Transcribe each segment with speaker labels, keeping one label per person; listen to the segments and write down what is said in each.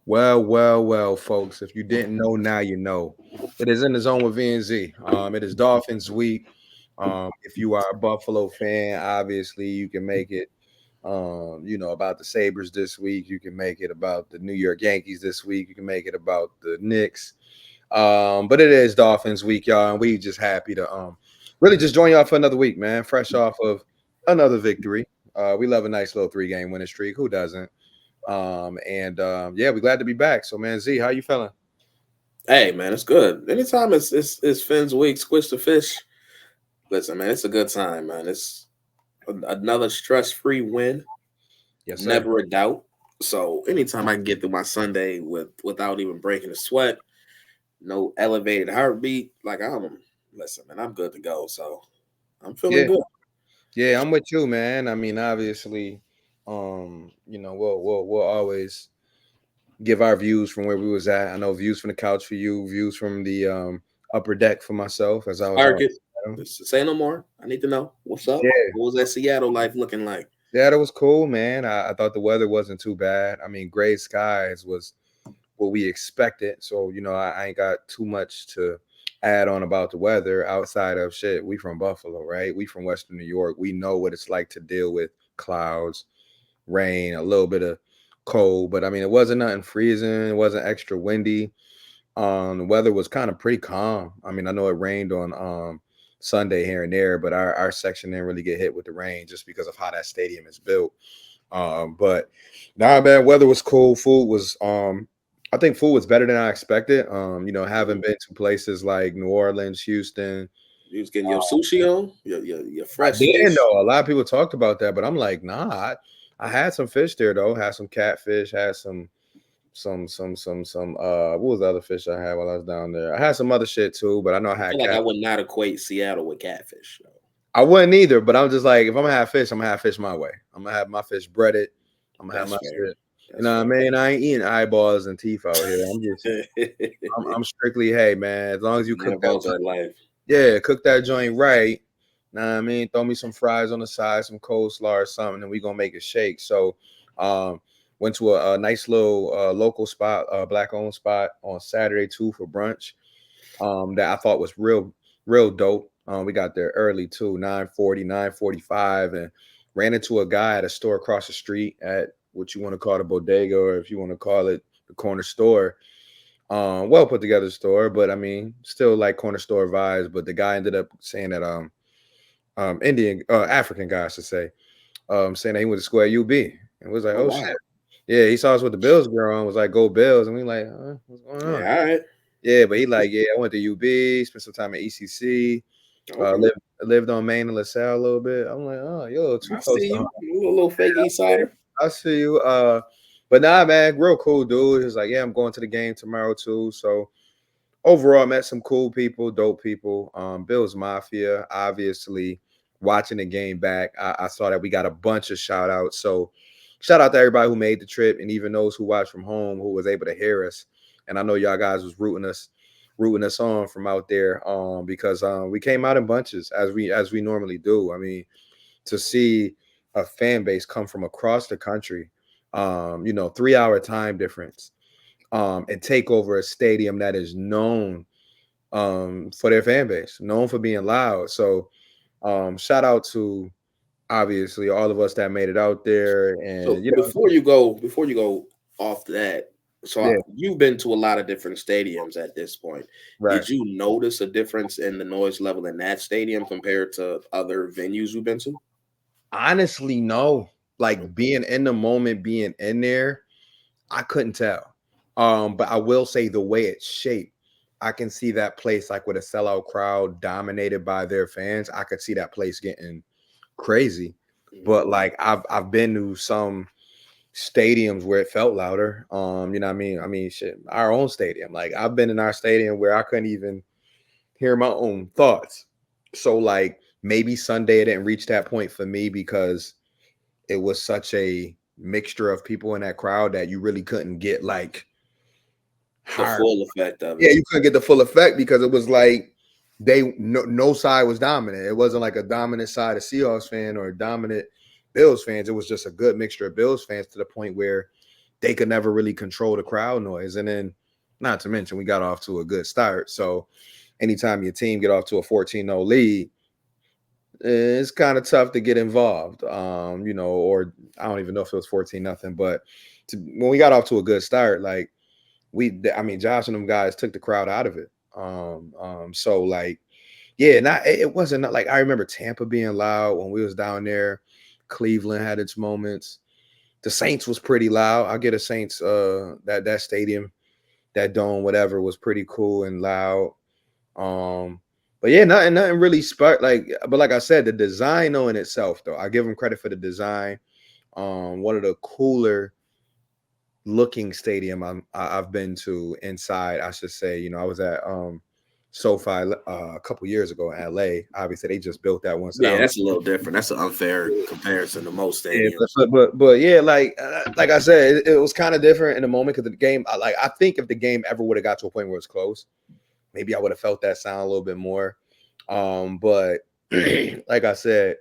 Speaker 1: Well, folks. If you didn't know, now you know. It is in the zone with V and Z. It is Dolphins week. If you are a Buffalo fan, obviously you can make it. About the Sabres this week. You can make it about the New York Yankees this week. You can make it about the Knicks. But it is Dolphins week, y'all, and we just happy to really just join y'all for another week, man. Fresh off of another victory. We love a nice little 3-game winning streak. Who doesn't? Yeah, we're glad to be back. So, man, Z, how you feeling?
Speaker 2: Hey man, it's good. Anytime it's Finn's week, squish the fish. Listen, man, it's a good time, man. It's another stress-free win,
Speaker 1: Yes, sir.
Speaker 2: never a doubt. So anytime I can get through my Sunday without even breaking a sweat, no elevated heartbeat, like listen, man, I'm good to go. So I'm feeling
Speaker 1: Yeah,
Speaker 2: good.
Speaker 1: yeah, I'm with you, man. I mean, obviously, we'll always give our views from where we was at. I know views from the couch for you, views from the upper deck for myself, as I was
Speaker 2: Spark
Speaker 1: already.
Speaker 2: it. Say no more. I need to know what's up.
Speaker 1: Yeah,
Speaker 2: What was that Seattle life looking like?
Speaker 1: yeah, that was cool, man. I thought the weather wasn't too bad. I mean, gray skies was what we expected. So, I ain't got too much to add on about the weather outside of shit. We from Buffalo, right? We from Western New York. We know what it's like to deal with clouds, rain, a little bit of cold. But I mean, it wasn't nothing freezing. It wasn't extra windy. The weather was kind of pretty calm. I mean, I know it rained on Sunday here and there, but our section didn't really get hit with the rain just because of how that stadium is built. But nah, man, weather was cool. Food was I think food was better than I expected. Having been to places like New Orleans, Houston.
Speaker 2: You was getting your sushi on, your
Speaker 1: I
Speaker 2: fresh
Speaker 1: didn't
Speaker 2: fish.
Speaker 1: know. A lot of people talked about that, but I'm like, nah. I had some fish there though. Had some catfish. Had some. What was the other fish I had while I was down there? I had some other shit too, but I know I
Speaker 2: I
Speaker 1: had
Speaker 2: feel like I
Speaker 1: cat.
Speaker 2: would not equate Seattle with catfish.
Speaker 1: I wouldn't either, but I'm just like, if I'm gonna have fish, I'm gonna have fish my way. I'm gonna have my fish breaded. I'm gonna have
Speaker 2: That's
Speaker 1: my
Speaker 2: fair.
Speaker 1: shit. You
Speaker 2: That's
Speaker 1: know what I
Speaker 2: fair.
Speaker 1: mean? I ain't eating eyeballs and teeth out here. I'm strictly, hey man, as long as you
Speaker 2: Not
Speaker 1: cook that
Speaker 2: about that life.
Speaker 1: yeah, cook that joint right. Know what I mean? Throw me some fries on the side, some coleslaw or something, and we gonna make it shake. So, um, went to a nice little local spot, black owned spot on Saturday too for brunch. That I thought was real dope. We got there early too, 9:40, 9:45, and ran into a guy at a store across the street at what you want to call the bodega, or if you want to call it the corner store. Well put together store, but I mean, still like corner store vibes. But the guy ended up saying that Indian African guy I should say, saying that he went to school at UB and was like,
Speaker 2: Oh
Speaker 1: oh shit.
Speaker 2: wow.
Speaker 1: Yeah, he saw us with the Bills gear on, was like, go Bills, and we like, what's going on?
Speaker 2: Yeah. All right.
Speaker 1: Yeah, but he like, yeah, I went to UB, spent some time at ECC,
Speaker 2: Okay.
Speaker 1: lived on Main and LaSalle a little bit. I'm like, oh, yo, too
Speaker 2: I
Speaker 1: close
Speaker 2: see
Speaker 1: to home.
Speaker 2: you. You a little fake East Sider.
Speaker 1: I see you. But nah, man, real cool dude. He's like, yeah, I'm going to the game tomorrow too. So overall, met some cool people, dope people. BillsMafia, obviously, watching the game back, I saw that we got a bunch of shout outs. So shout out to everybody who made the trip and even those who watched from home who was able to hear us. And I know y'all guys was rooting us on from out there because we came out in bunches as we normally do. I mean, to see a fan base come from across the country, 3-hour time difference, and take over a stadium that is known for their fan base, known for being loud. So shout out to obviously all of us that made it out there,
Speaker 2: So
Speaker 1: and
Speaker 2: before you go off that,
Speaker 1: yeah,
Speaker 2: you've been to a lot of different stadiums at this point.
Speaker 1: right.
Speaker 2: Did you notice a difference in the noise level in that stadium compared to other venues you've been to?
Speaker 1: Honestly, no. Like being in the moment, being in there, I couldn't tell. But I will say the way it's shaped, I can see that place like with a sellout crowd dominated by their fans. I could see that place getting crazy.
Speaker 2: Mhm.
Speaker 1: But like I've been to some stadiums where it felt louder. You know what I mean? I mean shit, our own stadium. Like I've been in our stadium where I couldn't even hear my own thoughts. So like maybe Sunday it didn't reach that point for me because it was such a mixture of people in that crowd that you really couldn't get like
Speaker 2: The
Speaker 1: hard.
Speaker 2: full effect of
Speaker 1: Yeah,
Speaker 2: it.
Speaker 1: you couldn't get the full effect because it was like no side was dominant. It wasn't like a dominant side of Seahawks fan or a dominant Bills fans. It was just a good mixture of Bills fans to the point where they could never really control the crowd noise. And then, not to mention, we got off to a good start. So anytime your team get off to a 14-0 lead, it's kind of tough to get involved. Or I don't even know if it was 14 nothing, but when we got off to a good start, like I mean, Josh and them guys took the crowd out of it. So like, yeah, it wasn't not like I remember Tampa being loud when we was down there. Cleveland had its moments. The Saints was pretty loud. I get a Saints that stadium, that dome, whatever, was pretty cool and loud. But yeah, nothing really sparked but like I said, the design though in itself, though, I give them credit for the design. One of the cooler looking stadium I've been to inside, I should say. I was at SoFi a couple years ago in LA. Obviously, they just built that one, so that
Speaker 2: Yeah,
Speaker 1: was
Speaker 2: that's a little different. That's an unfair comparison to most
Speaker 1: yeah.
Speaker 2: stadiums.
Speaker 1: But yeah, like I said, it was kind of different in the moment because the game. I think if the game ever would have got to a point where it's close, maybe I would have felt that sound a little bit more. But like I said,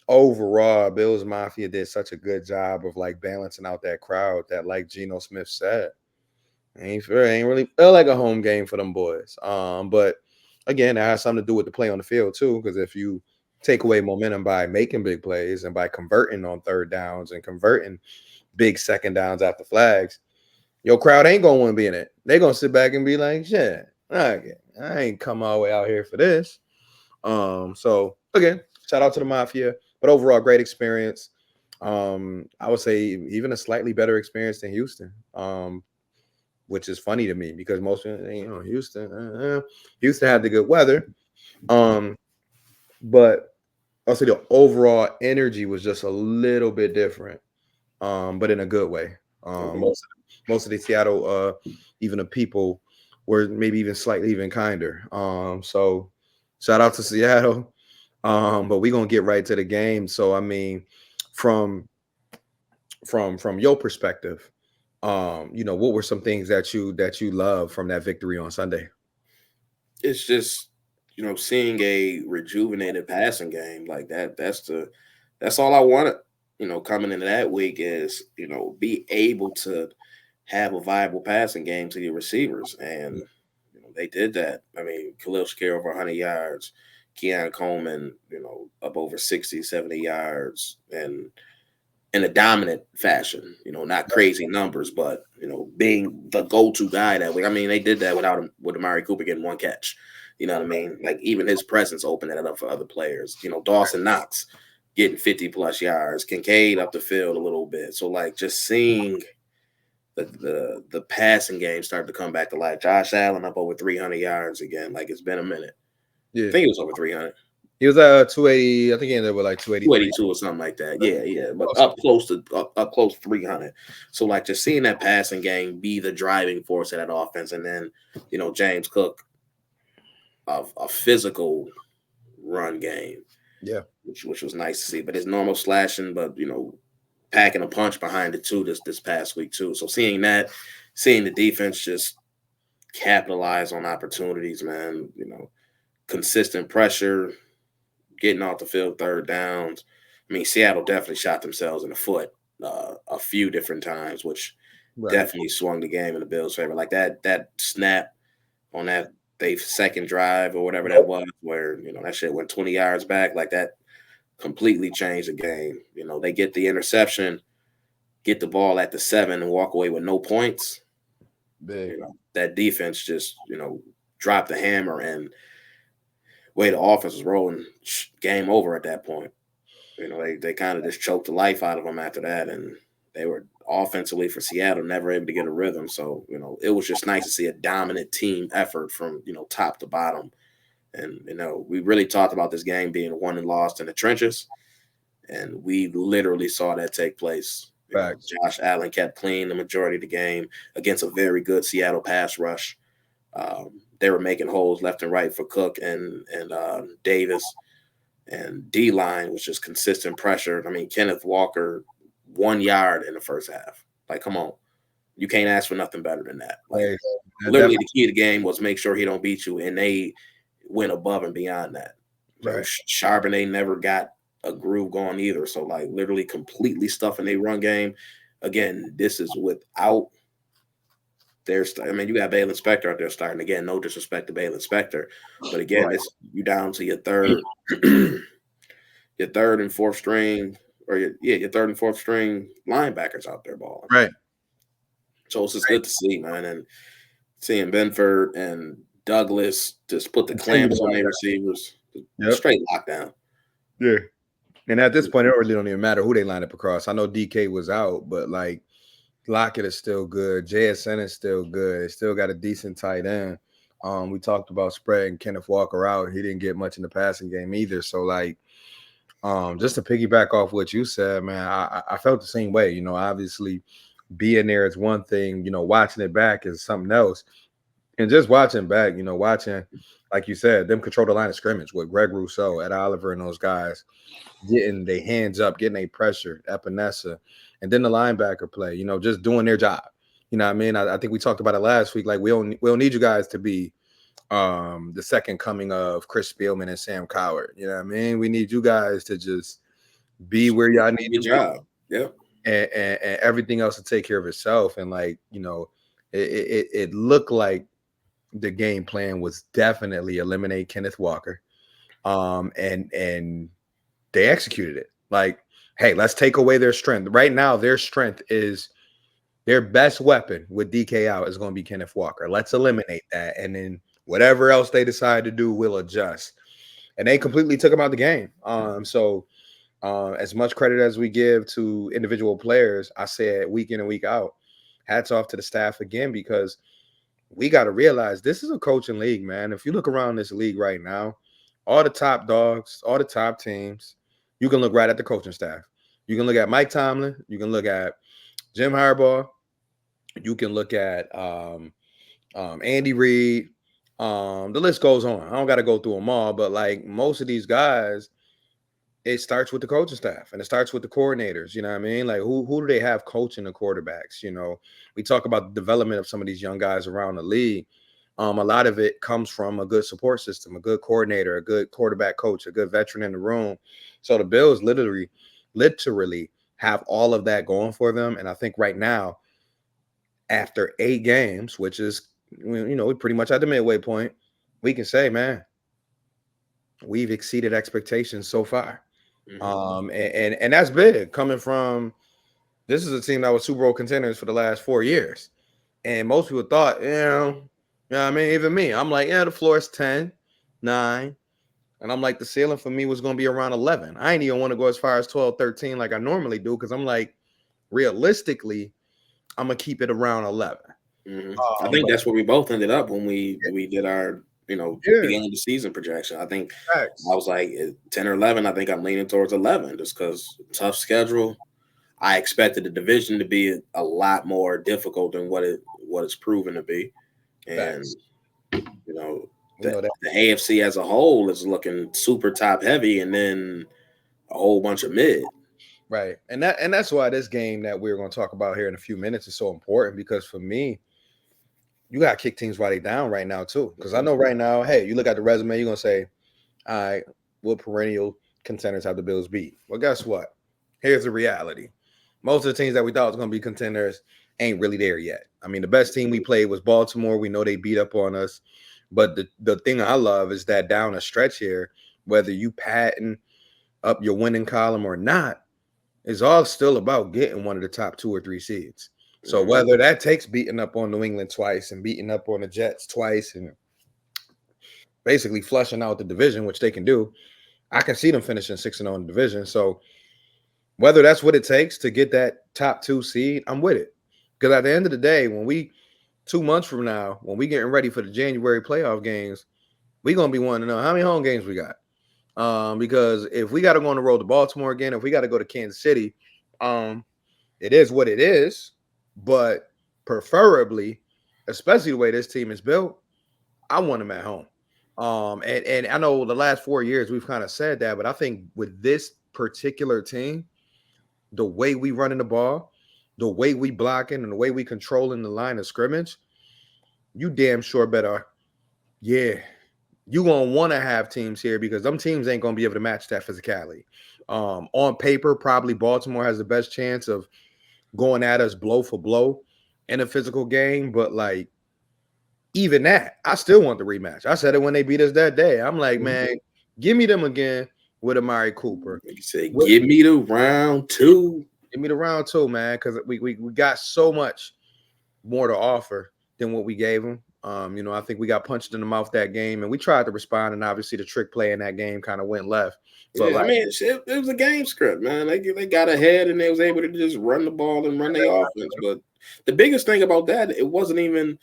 Speaker 1: overall, Bills Mafia did such a good job of like balancing out that crowd that, like Geno Smith said, ain't really felt like a home game for them boys. But again, that has something to do with the play on the field too, because if you take away momentum by making big plays and by converting on third downs and converting big second downs after flags, your crowd ain't gonna want to be in it. They gonna sit back and be like, shit, okay, I ain't come all the way out here for this. So again, shout out to the Mafia, but overall, great experience. I would say even a slightly better experience than Houston. Which is funny to me because most of Houston had the good weather. Um, but I'll say the overall energy was just a little bit different. But in a good way.
Speaker 2: Okay.
Speaker 1: Most of the Seattle, even the people were maybe even slightly even kinder. So shout out to Seattle. But we're gonna get right to the game. So I mean, from from your perspective, what were some things that you love from that victory on Sunday?
Speaker 2: It's just seeing a rejuvenated passing game like that. That's all I wanted. Coming into that week is be able to have a viable passing game to your receivers, and they did that. I mean, Khalil Shakir over 100 yards, Keon Coleman, up over 60, 70 yards, and in a dominant fashion. Not crazy numbers, but being the go-to guy that week. I mean, they did that without him, with Amari Cooper getting one catch. You know what I mean? Like even his presence opened it up for other players. Dawson Knox getting 50 plus yards, Kincaid up the field a little bit. So like just seeing the passing game start to come back to life. Josh Allen up over 300 yards again. Like it's been a minute. I
Speaker 1: Yeah,
Speaker 2: think it was over 300.
Speaker 1: he was at 280. I think he ended up with like 283.
Speaker 2: 282 or something like that. Yeah, yeah. But up close 300. So like just seeing that passing game be the driving force of that offense, and then James Cook of a physical run game,
Speaker 1: Yeah,
Speaker 2: which was nice to see. But his normal slashing, but packing a punch behind it too this past week too. So seeing that, seeing the defense just capitalize on opportunities, man. Consistent pressure, getting off the field, third downs. I mean, Seattle definitely shot themselves in the foot a few different times, which
Speaker 1: right.
Speaker 2: definitely swung the game in the Bills' favor. Like that snap on that they second drive or whatever that was, where that shit went 20 yards back, like that completely changed the game. They get the interception, get the ball at the 7, and walk away with no points.
Speaker 1: Big.
Speaker 2: That defense just dropped the hammer, and way the offense was rolling, game over at that point. They kind of just choked the life out of them after that, and they were offensively for Seattle never able to get a rhythm. So it was just nice to see a dominant team effort from top to bottom. And we really talked about this game being won and lost in the trenches, and we literally saw that take place.
Speaker 1: Facts.
Speaker 2: Josh Allen kept clean the majority of the game against a very good Seattle pass rush. They were making holes left and right for Cook and Davis. And D line was just consistent pressure. I mean, Kenneth Walker, 1 yard in the first half. Like, come on, you can't ask for nothing better than that. Like,
Speaker 1: Hey,
Speaker 2: literally, the key of the game was make sure he don't beat you, and they went above and beyond that.
Speaker 1: right.
Speaker 2: Charbonnet never got a groove going either. So, like, literally completely stuffing their run game. Again, this is without I mean, you got Bale Inspector out there starting again. No disrespect to Bale Inspector, but again,
Speaker 1: Right.
Speaker 2: this you down to your third, your third and fourth string, or your third and fourth string linebackers out there balling.
Speaker 1: Right.
Speaker 2: So it's just good to see, man, and seeing Benford and Douglas just put the
Speaker 1: Continue to
Speaker 2: clamps on
Speaker 1: lock
Speaker 2: their
Speaker 1: down.
Speaker 2: receivers,
Speaker 1: Yep.
Speaker 2: straight lockdown.
Speaker 1: Yeah. And at this point, it really don't even matter who they line up across. I know DK was out, but like Lockett is still good. JSN is still good. They still got a decent tight end. We talked about spreading Kenneth Walker out. He didn't get much in the passing game either. So like, just to piggyback off what you said, man, I felt the same way. You know, obviously being there is one thing. You know, watching it back is something else. And just watching back, you know, watching, like you said, them control the line of scrimmage with Greg Rousseau, Ed Oliver, and those guys getting their hands up, getting a pressure, Epinesa, and then the linebacker play, you know, just doing their job. You know what I mean? I think we talked about it last week. Like we don't need you guys to be the second coming of Chris Spielman and Sam Coward. You know what I mean? We need you guys to just be where y'all need
Speaker 2: Your
Speaker 1: to be.
Speaker 2: job. Yep.
Speaker 1: And everything else to take care of itself. And like, you know, it looked like the game plan was definitely eliminate Kenneth Walker. And they executed it. Like, hey, let's take away their strength. Right now, their strength is their best weapon with DK out is going to be Kenneth Walker. Let's eliminate that. And then whatever else they decide to do, we'll adjust. And they completely took him out the game. As much credit as we give to individual players, I say it week in and week out. Hats off to the staff again, because we got to realize this is a coaching league, man. If you look around this league right now, all the top dogs, all the top teams, you can look right at the coaching staff. You can look at Mike Tomlin. You can look at Jim Harbaugh. You can look at Andy Reid. The list goes on. I don't got to go through them all, but like most of these guys, it starts with the coaching staff and it starts with the coordinators. You know what I mean? Like who do they have coaching the quarterbacks? You know, we talk about the development of some of these young guys around the league. A lot of it comes from a good support system, a good coordinator, a good quarterback coach, a good veteran in the room. So the Bills literally have all of that going for them. And I think right now, after 8 games, which is, you know, we pretty much at the midway point, we can say, man, we've exceeded expectations so far. And that's big coming from, this is a team that was Super Bowl contenders for the last 4 years. And most people thought, I mean, even me, I'm like, yeah, the floor is 10, 9. And I'm like, the ceiling for me was going to be around 11. I ain't even want to go as far as 12, 13 like I normally do, because I'm like, realistically, I'm going to keep it around 11.
Speaker 2: I think
Speaker 1: But
Speaker 2: that's where we both ended up when we did our
Speaker 1: yeah,
Speaker 2: beginning of the season projection. I think I
Speaker 1: facts.
Speaker 2: was like 10 or 11. I think I'm leaning towards 11 just because tough schedule. I expected the division to be a lot more difficult than what it's proven to be, and
Speaker 1: Facts.
Speaker 2: you know
Speaker 1: We know that.
Speaker 2: the AFC as a whole is looking super top heavy, and then a whole bunch of mid.
Speaker 1: Right. And that's why this game that we're going to talk about here in a few minutes is so important, because for me, you got to kick teams while they down right now too. Because I know right now, hey, you look at the resume, you're going to say, all right, what perennial contenders have the Bills beat? Well, guess what? Here's the reality. Most of the teams that we thought was going to be contenders ain't really there yet. I mean, the best team we played was Baltimore. We know they beat up on us. But the thing I love is that down a stretch here, whether you patent up your winning column or not, is all still about getting one of the top 2 or 3 seeds. So
Speaker 2: Mhm.
Speaker 1: whether that takes beating up on New England twice and beating up on the Jets twice and basically flushing out the division, which they can do, I can see them finishing 6-0 in the division. So whether that's what it takes to get that top 2 seed, I'm with it. Because at the end of the day, when we 2 months from now, when we getting ready for the January playoff games, we gonna be wanting to know how many home games we got. Because if we got to go on the road to Baltimore again, if we got to go to Kansas City, it is what it is. But preferably, especially the way this team is built, I want them at home. And I know the last 4 years we've kind of said that, but I think with this particular team, the way we running the ball, the way we blocking, and the way we controlling the line of scrimmage, you damn sure better, yeah, you gonna want to have teams here, because them teams ain't gonna be able to match that physicality. On paper, probably Baltimore has the best chance of going at us blow for blow in a physical game. But like even that, I still want the rematch. I said it when they beat us that day. I'm like,
Speaker 2: Mhm.
Speaker 1: man, give me them again with Amari Cooper.
Speaker 2: Like you said,
Speaker 1: With,
Speaker 2: give me the round two.
Speaker 1: give me the round two, man, because we got so much more to offer than what we gave them. I think we got punched in the mouth that game, and we tried to respond, and obviously the trick play in that game kind of went left. But
Speaker 2: Yeah, I
Speaker 1: like,
Speaker 2: mean, shit, it was a game script, man. They got ahead and they was able to just run the ball and run their offense. But the biggest thing about that, it wasn't even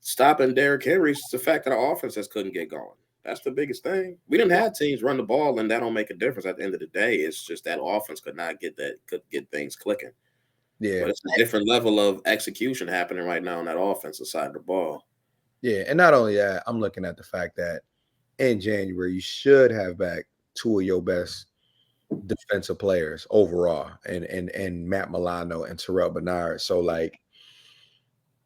Speaker 2: stopping Derrick Henry. It's the fact that our offense just couldn't get going. That's the biggest thing. We didn't have teams run the ball, and that don't make a difference at the end of the day. It's just that offense could get things clicking.
Speaker 1: yeah,
Speaker 2: But it's a different level of execution happening right now on that offensive side of the ball.
Speaker 1: yeah, and not only that, I'm looking at the fact that in January you should have back two of your best defensive players overall, and Matt Milano and Terrell Bernard. So like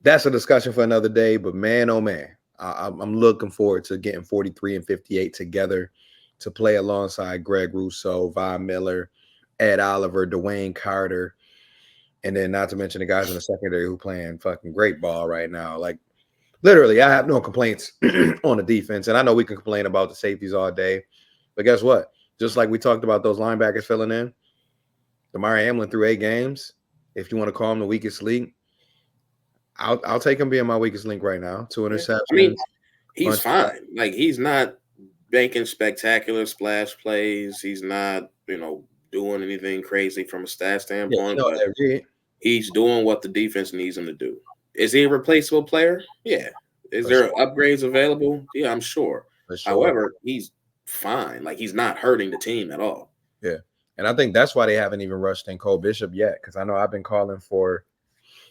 Speaker 1: that's a discussion for another day. But man, oh man, I'm looking forward to getting 43 and 58 together to play alongside Greg Rousseau, Von Miller, Ed Oliver, Dwayne Carter, and then not to mention the guys in the secondary who playing fucking great ball right now. Like literally, I have no complaints on the defense, and I know we can complain about the safeties all day, but guess what? Just like we talked about those linebackers filling in, Damari Hamlin through 8 games. If you want to call him the weakest link, I'll take him being my weakest link right now. Two
Speaker 2: Yeah. I mean,
Speaker 1: interceptions,
Speaker 2: he's
Speaker 1: bunch.
Speaker 2: fine. Like he's not making spectacular splash plays. He's not, doing anything crazy from a stat
Speaker 1: Yeah,
Speaker 2: standpoint, but
Speaker 1: every
Speaker 2: he's doing what the defense needs him to do. Is he a replaceable player? Yeah. Is
Speaker 1: for
Speaker 2: there
Speaker 1: sure,
Speaker 2: upgrades available? Yeah, I'm sure.
Speaker 1: for sure.
Speaker 2: However, he's fine. Like he's not hurting the team at all.
Speaker 1: Yeah, and I think that's why they haven't even rushed in Cole Bishop yet, because I know I've been calling for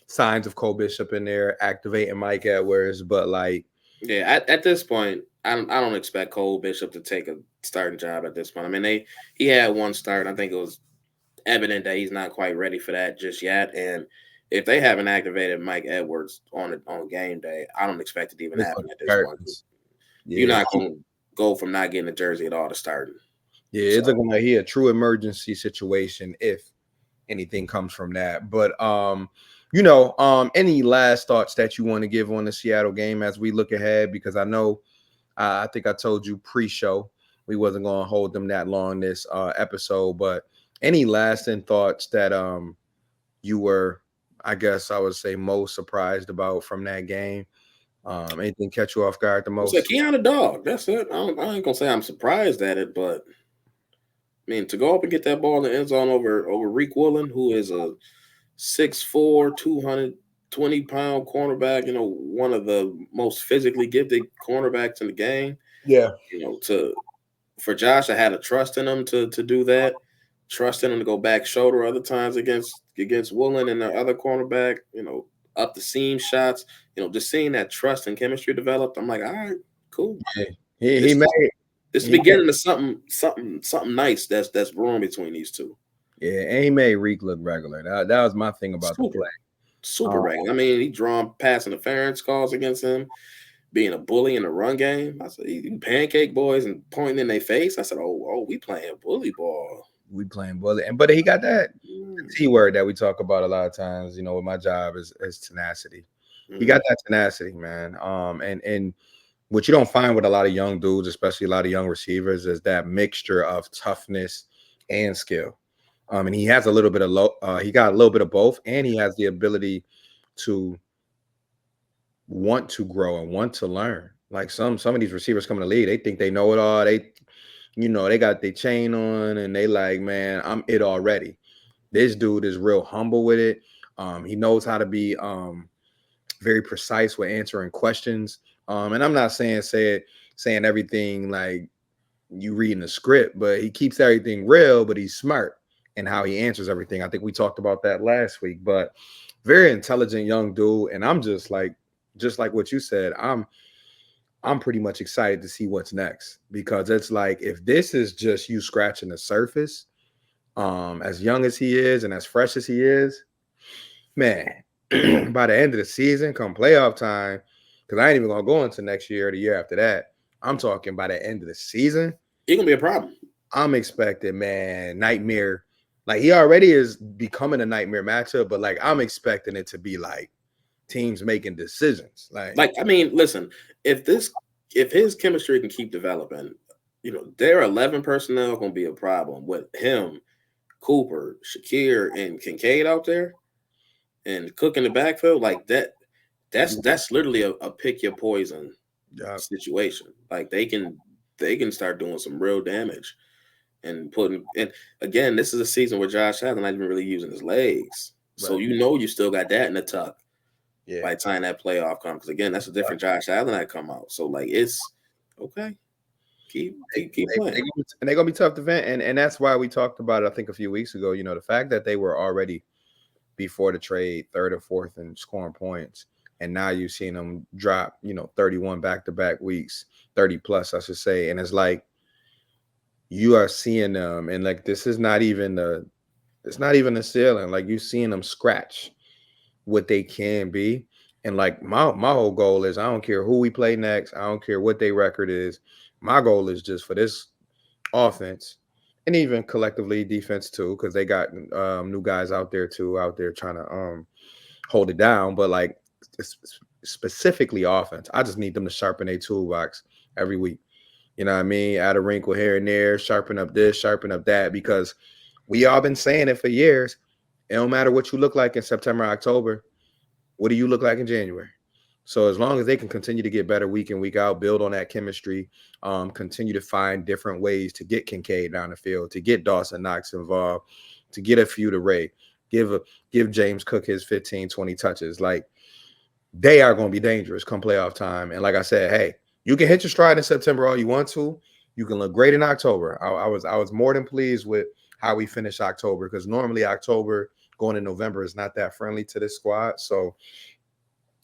Speaker 1: signs of Cole Bishop in there, activating Mike Edwards, but like,
Speaker 2: Yeah, at this point, I don't expect Cole Bishop to take a starting job at this point. I mean, he had one start. I think it was evident that he's not quite ready for that just yet. And if they haven't activated Mike Edwards on game day, I don't expect it to even
Speaker 1: this
Speaker 2: happen
Speaker 1: looking
Speaker 2: at this point.
Speaker 1: curtains.
Speaker 2: You're
Speaker 1: Yeah,
Speaker 2: not going to go from not getting a jersey at all to starting.
Speaker 1: yeah,
Speaker 2: So
Speaker 1: it's looking like he a true emergency situation if anything comes from that. But any last thoughts that you want to give on the Seattle game as we look ahead? Because I know I think I told you pre-show we wasn't going to hold them that long this episode, but any lasting thoughts that you were, I guess I would say, most surprised about from that game? Anything catch you off guard the
Speaker 2: it's like
Speaker 1: most?
Speaker 2: Keon a dog. That's it. I ain't gonna say I'm surprised at it, but I mean to go up and get that ball in the end zone over Reek Woolen, who is a 6'4", 220-pound cornerback, one of the most physically gifted cornerbacks in the game.
Speaker 1: Yeah.
Speaker 2: To for Josh, I had to trust in him to do that. Trust in him to go back shoulder other times against Woolen and the other cornerback, up the seam shots, just seeing that trust and chemistry developed. I'm like, all right, cool.
Speaker 1: Yeah. He
Speaker 2: This
Speaker 1: made
Speaker 2: is this is
Speaker 1: he made,
Speaker 2: beginning of something nice that's brewing between these two.
Speaker 1: yeah, and he made Reek look regular. That was my thing about the
Speaker 2: Super,
Speaker 1: play.
Speaker 2: super
Speaker 1: Um,
Speaker 2: regular. I mean, he drawn pass interference calls against him, being a bully in the run game. I said, you pancake boys and pointing in their face. I said, oh, we playing bully ball.
Speaker 1: we playing bullet, but he got that
Speaker 2: Mm.
Speaker 1: T word that we talk about a lot of times. With my job is tenacity. He got
Speaker 2: Mm.
Speaker 1: that tenacity, man. And what you don't find with a lot of young dudes, especially a lot of young receivers, is that mixture of toughness and skill. And he has a little bit of he got a little bit of both, and he has the ability to want to grow and want to learn. Like some of these receivers coming to league, they think they know it all. They got their chain on and they like, man, I'm it already. This dude is real humble with it. He knows how to be very precise with answering questions. And I'm not saying everything like you reading the script, but he keeps everything real, but he's smart in how he answers everything. I think we talked about that last week, but very intelligent young dude. And I'm just like what you said, I'm pretty much excited to see what's next, because it's like if this is just you scratching the surface, as young as he is and as fresh as he is, man, by the end of the season, come playoff time, because I ain't even gonna go into next year or the year after that. I'm talking by the end of the season,
Speaker 2: It gonna be a problem.
Speaker 1: I'm expecting, man, nightmare. Like he already is becoming a nightmare matchup, but like I'm expecting it to be like teams making decisions. Like
Speaker 2: Like, I mean, listen, if this if his chemistry can keep developing, their 11 personnel gonna be a problem with him, Cooper, Shakir, and Kincaid out there and Cook in the backfield. Like that, that's literally a pick your poison
Speaker 1: yeah,
Speaker 2: situation. Like they can start doing some real damage and putting and again, this is a season where Josh Allen not even really using his legs. So
Speaker 1: right.
Speaker 2: you still got that in the tuck
Speaker 1: Yeah.
Speaker 2: by the time that playoff comes. Because again, that's a different Josh Allen that come out. So like it's okay. Keep playing.
Speaker 1: And they're gonna be tough to vent, and that's why we talked about it. I think a few weeks ago. The fact that they were already before the trade third or fourth in scoring points, and now you've seen them drop 31 back-to-back weeks, 30 plus, I should say, and it's like you are seeing them, and like this is not even the it's not even the ceiling. Like you're seeing them scratch what they can be. And like my whole goal is I don't care who we play next. I don't care what their record is. My goal is just for this offense and even collectively defense too, because they got new guys out there too, out there trying to hold it down. But like specifically offense, I just need them to sharpen their toolbox every week. You know what I mean? Add a wrinkle here and there, sharpen up this, sharpen up that, because we all been saying it for years. It don't matter what you look like in September, October. What do you look like in January? So as long as they can continue to get better week in, week out, build on that chemistry, continue to find different ways to get Kincaid down the field, to get Dawson Knox involved, to get a few to Ray, give James Cook his 15, 20 touches. Like they are going to be dangerous come playoff time. And like I said, hey, you can hit your stride in September all you want to. You can look great in October. I was more than pleased with how we finished October, because normally October going in November is not that friendly to this squad. So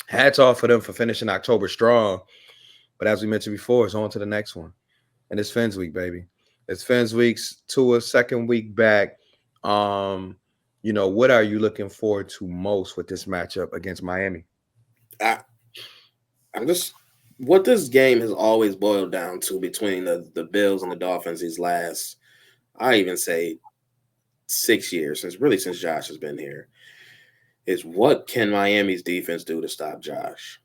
Speaker 1: hats off for them for finishing October strong. But as we mentioned before, it's on to the next one. And it's Fins week, baby. It's Fins weeks to a second week back. Um, what are you looking forward to most with this matchup against Miami?
Speaker 2: I, I'm just what this game has always boiled down to between the Bills and the Dolphins these last, I even say 6 years, since Josh has been here, is what can Miami's defense do to stop Josh?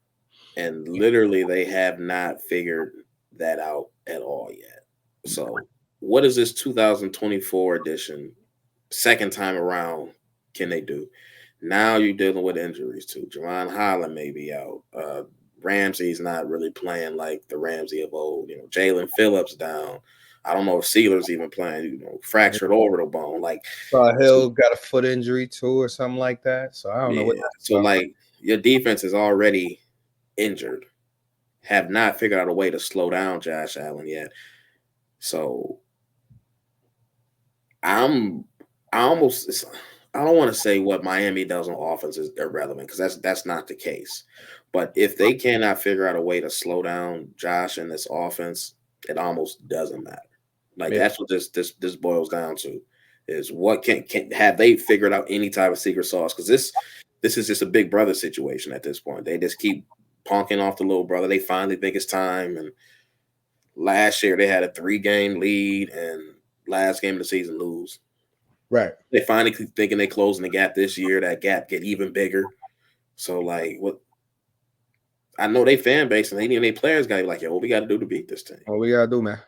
Speaker 2: And literally they have not figured that out at all yet. So what is this 2024 edition second time around can they do? Now you're dealing with injuries too. Javon Holland may be out. Ramsey's not really playing like the Ramsey of old. Jalen Phillips down. I don't know if Sealer's even playing. Fractured orbital bone. Like, so
Speaker 1: Hill got a foot injury too, or something like that. So I don't know what
Speaker 2: yeah.
Speaker 1: that's
Speaker 2: So
Speaker 1: about.
Speaker 2: like your defense is already injured. Have not figured out a way to slow down Josh Allen yet. So I'm I almost I don't want to say what Miami does on offense is irrelevant because that's not the case. But if they cannot figure out a way to slow down Josh in this offense, it almost doesn't matter. Like
Speaker 1: Yeah,
Speaker 2: that's what this boils down to is what can have they figured out any type of secret sauce? Because this is just a big brother situation at this point. They just keep punking off the little brother. They finally think it's time. And last year they had a 3-game lead and last game of the season lose.
Speaker 1: right.
Speaker 2: They finally thinking they closing the gap this year. That gap get even bigger. So like what I know they fan base and they players got to be like, yo, what we got to do to beat this team?
Speaker 1: What we gotta do, man?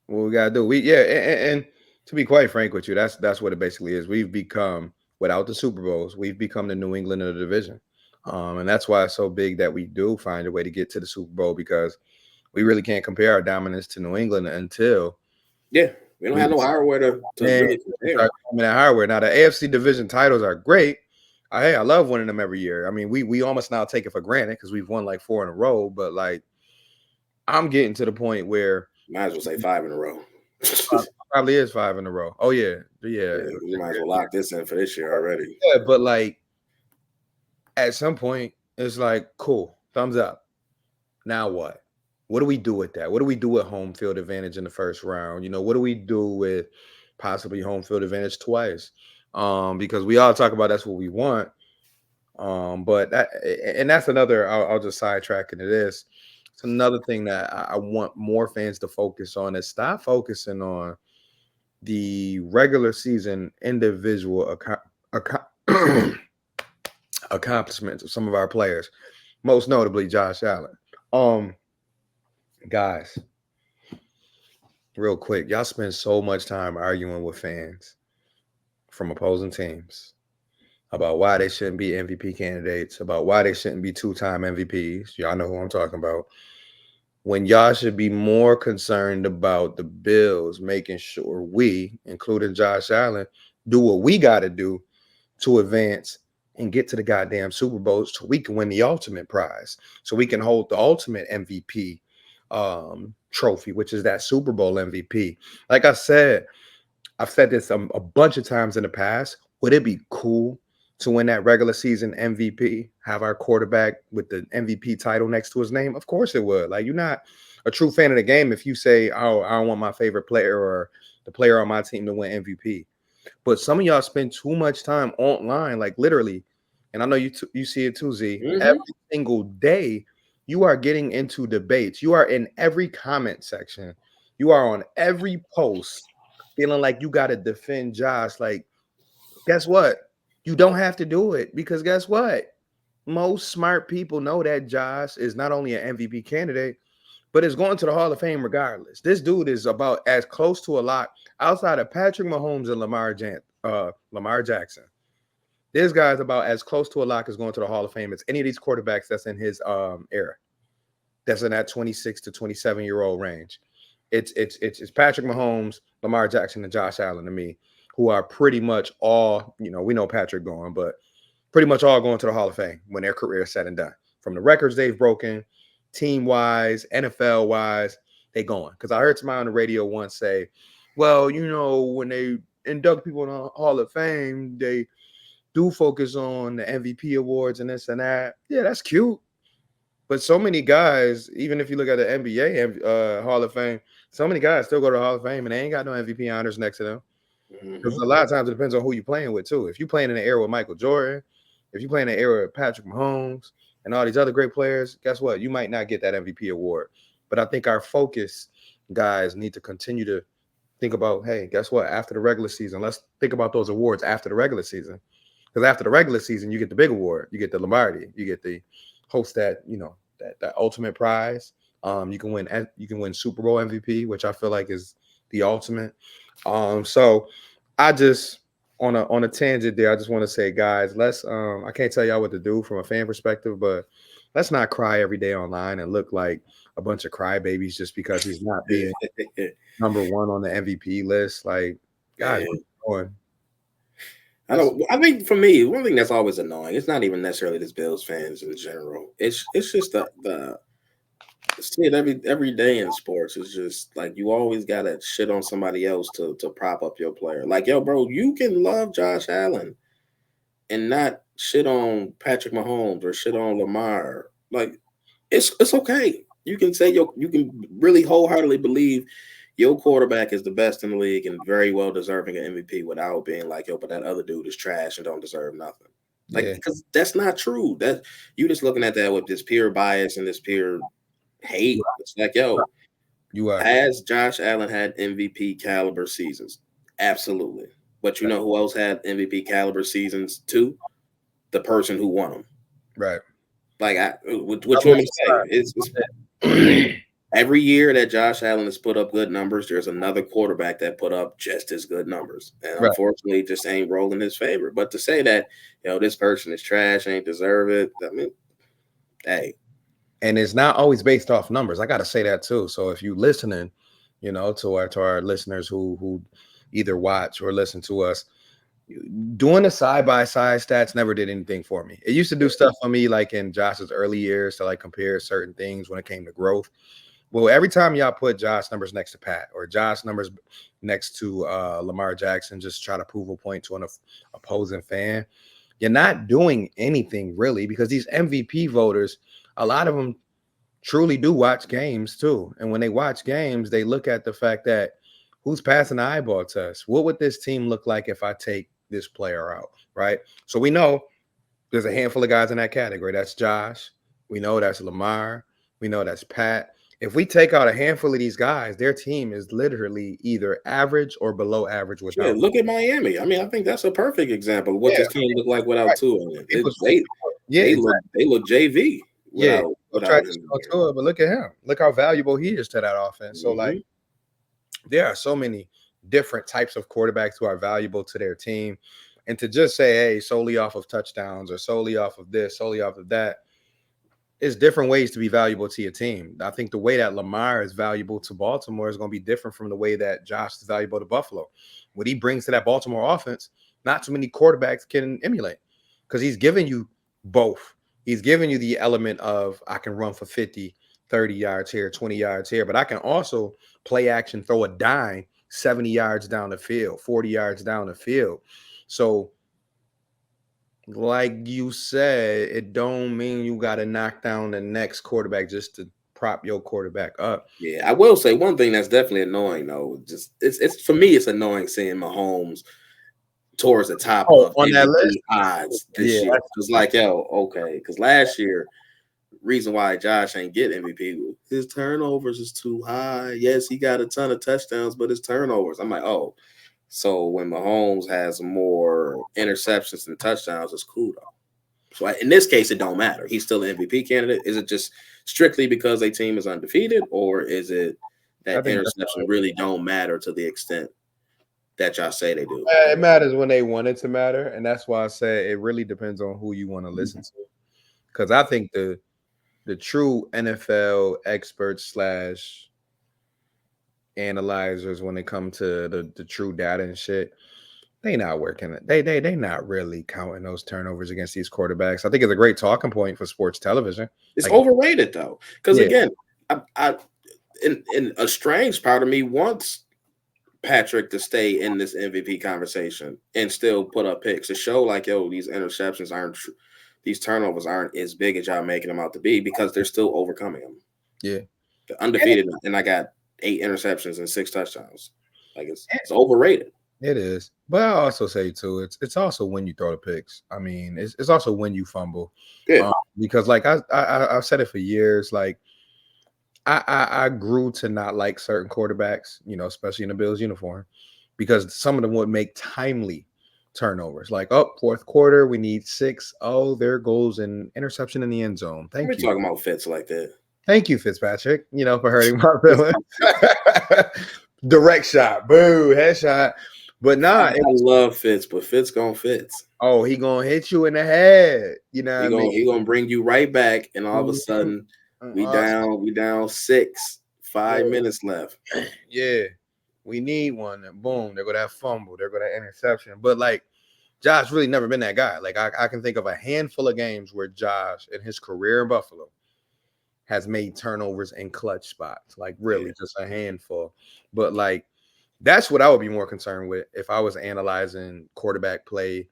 Speaker 1: What we gotta do? And to be quite frank with you, that's what it basically is. We've become, without the Super Bowls, we've become the New England of the division. And that's why it's so big that we do find a way to get to the Super Bowl, because we really can't compare our dominance to New England until
Speaker 2: Yeah, we don't
Speaker 1: we
Speaker 2: have no hardware to
Speaker 1: man,
Speaker 2: really compare.
Speaker 1: start coming at hardware. Now the AFC division titles are great. I love winning them every year. I mean, we almost now take it for granted because we've won like 4 in a row. But like, I'm getting to the point where
Speaker 2: Might as well say 5 in a row.
Speaker 1: probably is 5 in a row. Oh yeah, yeah,
Speaker 2: Yeah, we might as well lock this in for this year already.
Speaker 1: yeah. But like, at some point, it's like, cool, thumbs up. Now what? What do we do with that? What do we do with home field advantage in the first round? What do we do with possibly home field advantage twice? Because we all talk about that's what we want. But that's another. I'll just sidetrack into this. It's another thing that I want more fans to focus on is stop focusing on the regular season individual ac- accomplishments of some of our players, most notably Josh Allen. Um, guys, real quick, y'all spend so much time arguing with fans from opposing teams about why they shouldn't be MVP candidates, about why they shouldn't be two-time MVPs. Y'all know who I'm talking about. When y'all should be more concerned about the Bills making sure we, including Josh Allen, do what we got to do to advance and get to the goddamn Super Bowls so we can win the ultimate prize, so we can hold the ultimate MVP trophy, which is that Super Bowl MVP. Like I said, I've said this a bunch of times in the past. Would it be cool to win that regular season MVP, have our quarterback with the MVP title next to his name? Of course it would. Like, you're not a true fan of the game if you say, oh, I don't want my favorite player or the player on my team to win MVP. But some of y'all spend too much time online, like literally, and I know you see it too, Z. Every
Speaker 2: Mm-hmm.
Speaker 1: single day, you are getting into debates. You are in every comment section. You are on every post, feeling like you got to defend Josh. Like, guess what? You don't have to do it because guess what? Most smart people know that Josh is not only an MVP candidate, but is going to the Hall of Fame regardless. This dude is about as close to a lock outside of Patrick Mahomes and Lamar Jackson. This guy's about as close to a lock as going to the Hall of Fame as any of these quarterbacks that's in his era. That's in that 26 to 27-year-old range. It's Patrick Mahomes, Lamar Jackson, and Josh Allen to me, who are pretty much all, we know Patrick going, but pretty much all going to the Hall of Fame when their career is said and done. From the records they've broken, team wise, NFL wise, they going. Because I heard somebody on the radio once say, well, when they induct people in the Hall of Fame, they do focus on the MVP awards and this and that. Yeah, that's cute. But so many guys, even if you look at the NBA Hall of Fame, so many guys still go to the Hall of Fame and they ain't got no MVP honors next to them. Because
Speaker 2: Mm-hmm.
Speaker 1: a lot of times it depends on who you're playing with too. If you're playing in the era with Michael Jordan, if you're playing in the era with Patrick Mahomes and all these other great players, guess what? You might not get that MVP award. But I think our focus, guys, need to continue to think about, hey, guess what? After the regular season, let's think about those awards after the regular season. Because after the regular season, you get the big award, you get the Lombardi, you get the host that that ultimate prize. You can win Super Bowl MVP, which I feel like is the ultimate. So I just on a tangent there, I just want to say, guys, let's I can't tell y'all what to do from a fan perspective, but let's not cry every day online and look like a bunch of crybabies just because he's not being number one on the MVP list. Like, guys,
Speaker 2: Man,
Speaker 1: what you doing?
Speaker 2: I
Speaker 1: That's
Speaker 2: don't. I think for me, one thing that's always annoying. It's not even necessarily just Bills fans in general. It's just the see it every day in sports. It's just like you always gotta shit on somebody else to prop up your player. Like, yo, bro, you can love Josh Allen and not shit on Patrick Mahomes or shit on Lamar. Like, it's okay. You can really wholeheartedly believe your quarterback is the best in the league and very well deserving of MVP without being like, yo, but that other dude is trash and don't deserve nothing. Like,
Speaker 1: yeah,
Speaker 2: because that's not true. That you just looking at that with this pure bias and this pure hate. It's like, yo,
Speaker 1: you are.
Speaker 2: has Josh Allen had MVP caliber seasons? Absolutely. But you know who else had MVP caliber seasons too? The person who won them.
Speaker 1: Right.
Speaker 2: Like, what you
Speaker 1: I'm on
Speaker 2: want me to say? It's
Speaker 1: your side.
Speaker 2: every year that Josh Allen has put up good numbers, there's another quarterback that put up just as good numbers. And
Speaker 1: Right.
Speaker 2: unfortunately, it just ain't rolling his favor. But to say that, this person is trash, ain't deserve it, I mean, hey,
Speaker 1: And it's not always based off numbers. I got to say that too. So if you listening, to our listeners who either watch or listen to us, doing the side by side stats never did anything for me. It used to do stuff for me like in Josh's early years to like compare certain things when it came to growth. Well, every time y'all put Josh numbers next to Pat or Josh numbers next to Lamar Jackson, just try to prove a point to an opposing fan, you're not doing anything really because these MVP voters, a lot of them truly do watch games too. And when they watch games, they look at the fact that who's passing the eyeball test? What would this team look like if I take this player out? Right. So we know there's a handful of guys in that category. That's Josh. We know that's Lamar. We know that's Pat. If we take out a handful of these guys, their team is literally either average or below average
Speaker 2: Yeah,
Speaker 1: without.
Speaker 2: look at Miami. I mean, I think that's a perfect example of what
Speaker 1: Yeah,
Speaker 2: this team looked like without
Speaker 1: right.
Speaker 2: Tua in it.
Speaker 1: People switch
Speaker 2: They
Speaker 1: to it. Yeah, exactly.
Speaker 2: they look JV
Speaker 1: Yeah, people try
Speaker 2: without
Speaker 1: to
Speaker 2: him in
Speaker 1: sell
Speaker 2: there.
Speaker 1: to it, but look at him. Look how valuable he is to that offense. So like,
Speaker 2: Hmm.
Speaker 1: there are so many different types of quarterbacks who are valuable to their team, and to just say, hey, solely off of touchdowns or solely off of this, solely off of that, it's different ways to be valuable to your team. I think the way that Lamar is valuable to Baltimore is going to be different from the way that Josh is valuable to Buffalo. What he brings to that Baltimore offense, not too many quarterbacks can emulate because he's giving you both. He's giving you the element of I can run for 50, 30 yards here, 20 yards here, but I can also play action, throw a dime 70 yards down the field, 40 yards down the field. So like you said, it don't mean you got to knock down the next quarterback just to prop your quarterback up.
Speaker 2: Yeah, I will say one thing that's definitely annoying though. Just it's for me, it's annoying seeing Mahomes towards the top
Speaker 1: Oh,
Speaker 2: of
Speaker 1: on that list?
Speaker 2: MVP odds
Speaker 1: Yeah,
Speaker 2: this year. It's like, yo, okay, because last year, reason why Josh ain't get MVP, his turnovers is too high. Yes, he got a ton of touchdowns, but his turnovers. I'm like, oh, so when Mahomes has more interceptions than touchdowns, it's cool though. So in this case, it don't matter. He's still an MVP candidate. Is it just strictly because a team is undefeated, or is it
Speaker 1: I
Speaker 2: that
Speaker 1: think that's
Speaker 2: interception really don't matter to the extent that y'all say they do?
Speaker 1: it matters when they want it to matter, and that's why I say it really depends on who you want to listen to. Because I think the true NFL experts slash analyzers when it comes to the true data and shit, they not working it. They not really counting those turnovers against these quarterbacks. I think it's a great talking point for sports television.
Speaker 2: It's
Speaker 1: Like,
Speaker 2: overrated though, because
Speaker 1: yeah,
Speaker 2: again, I in a strange part of me wants Patrick to stay in this MVP conversation and still put up picks to show like, yo, these interceptions aren't these turnovers aren't as big as y'all making them out to be because they're still overcoming them.
Speaker 1: yeah.
Speaker 2: They're
Speaker 1: And
Speaker 2: undefeated, and I got 8 interceptions and 6 touchdowns. Like it's overrated.
Speaker 1: it is. But I also say too, it's also when you throw the picks. I mean, it's also when you fumble.
Speaker 2: Yeah,
Speaker 1: Because like I've said it for years, like I grew to not like certain quarterbacks, especially in the Bills uniform, because some of them would make timely turnovers. Like, oh, fourth quarter, we need six. Oh, there goes an interception in the end zone.
Speaker 2: we're
Speaker 1: Thank you.
Speaker 2: talking about fits like that.
Speaker 1: Thank you, Fitzpatrick, for hurting my feelings. Direct shot, boo, headshot. But
Speaker 2: I
Speaker 1: nah,
Speaker 2: love Fitz, but Fitz gonna Fitz.
Speaker 1: oh, he gonna hit you in the head. You know what I mean?
Speaker 2: He gonna bring you right back, and all of a
Speaker 1: Mhm.
Speaker 2: sudden
Speaker 1: Uh,
Speaker 2: we down six,
Speaker 1: yeah,
Speaker 2: 5 minutes left.
Speaker 1: yeah. We need one. And boom, there go that fumble. There go that interception. But like Josh really never been that guy. Like I can think of a handful of games where Josh in his career in Buffalo has made turnovers in clutch spots. Like
Speaker 2: Yeah,
Speaker 1: really just a handful. But like that's what I would be more concerned with if I was analyzing quarterback play,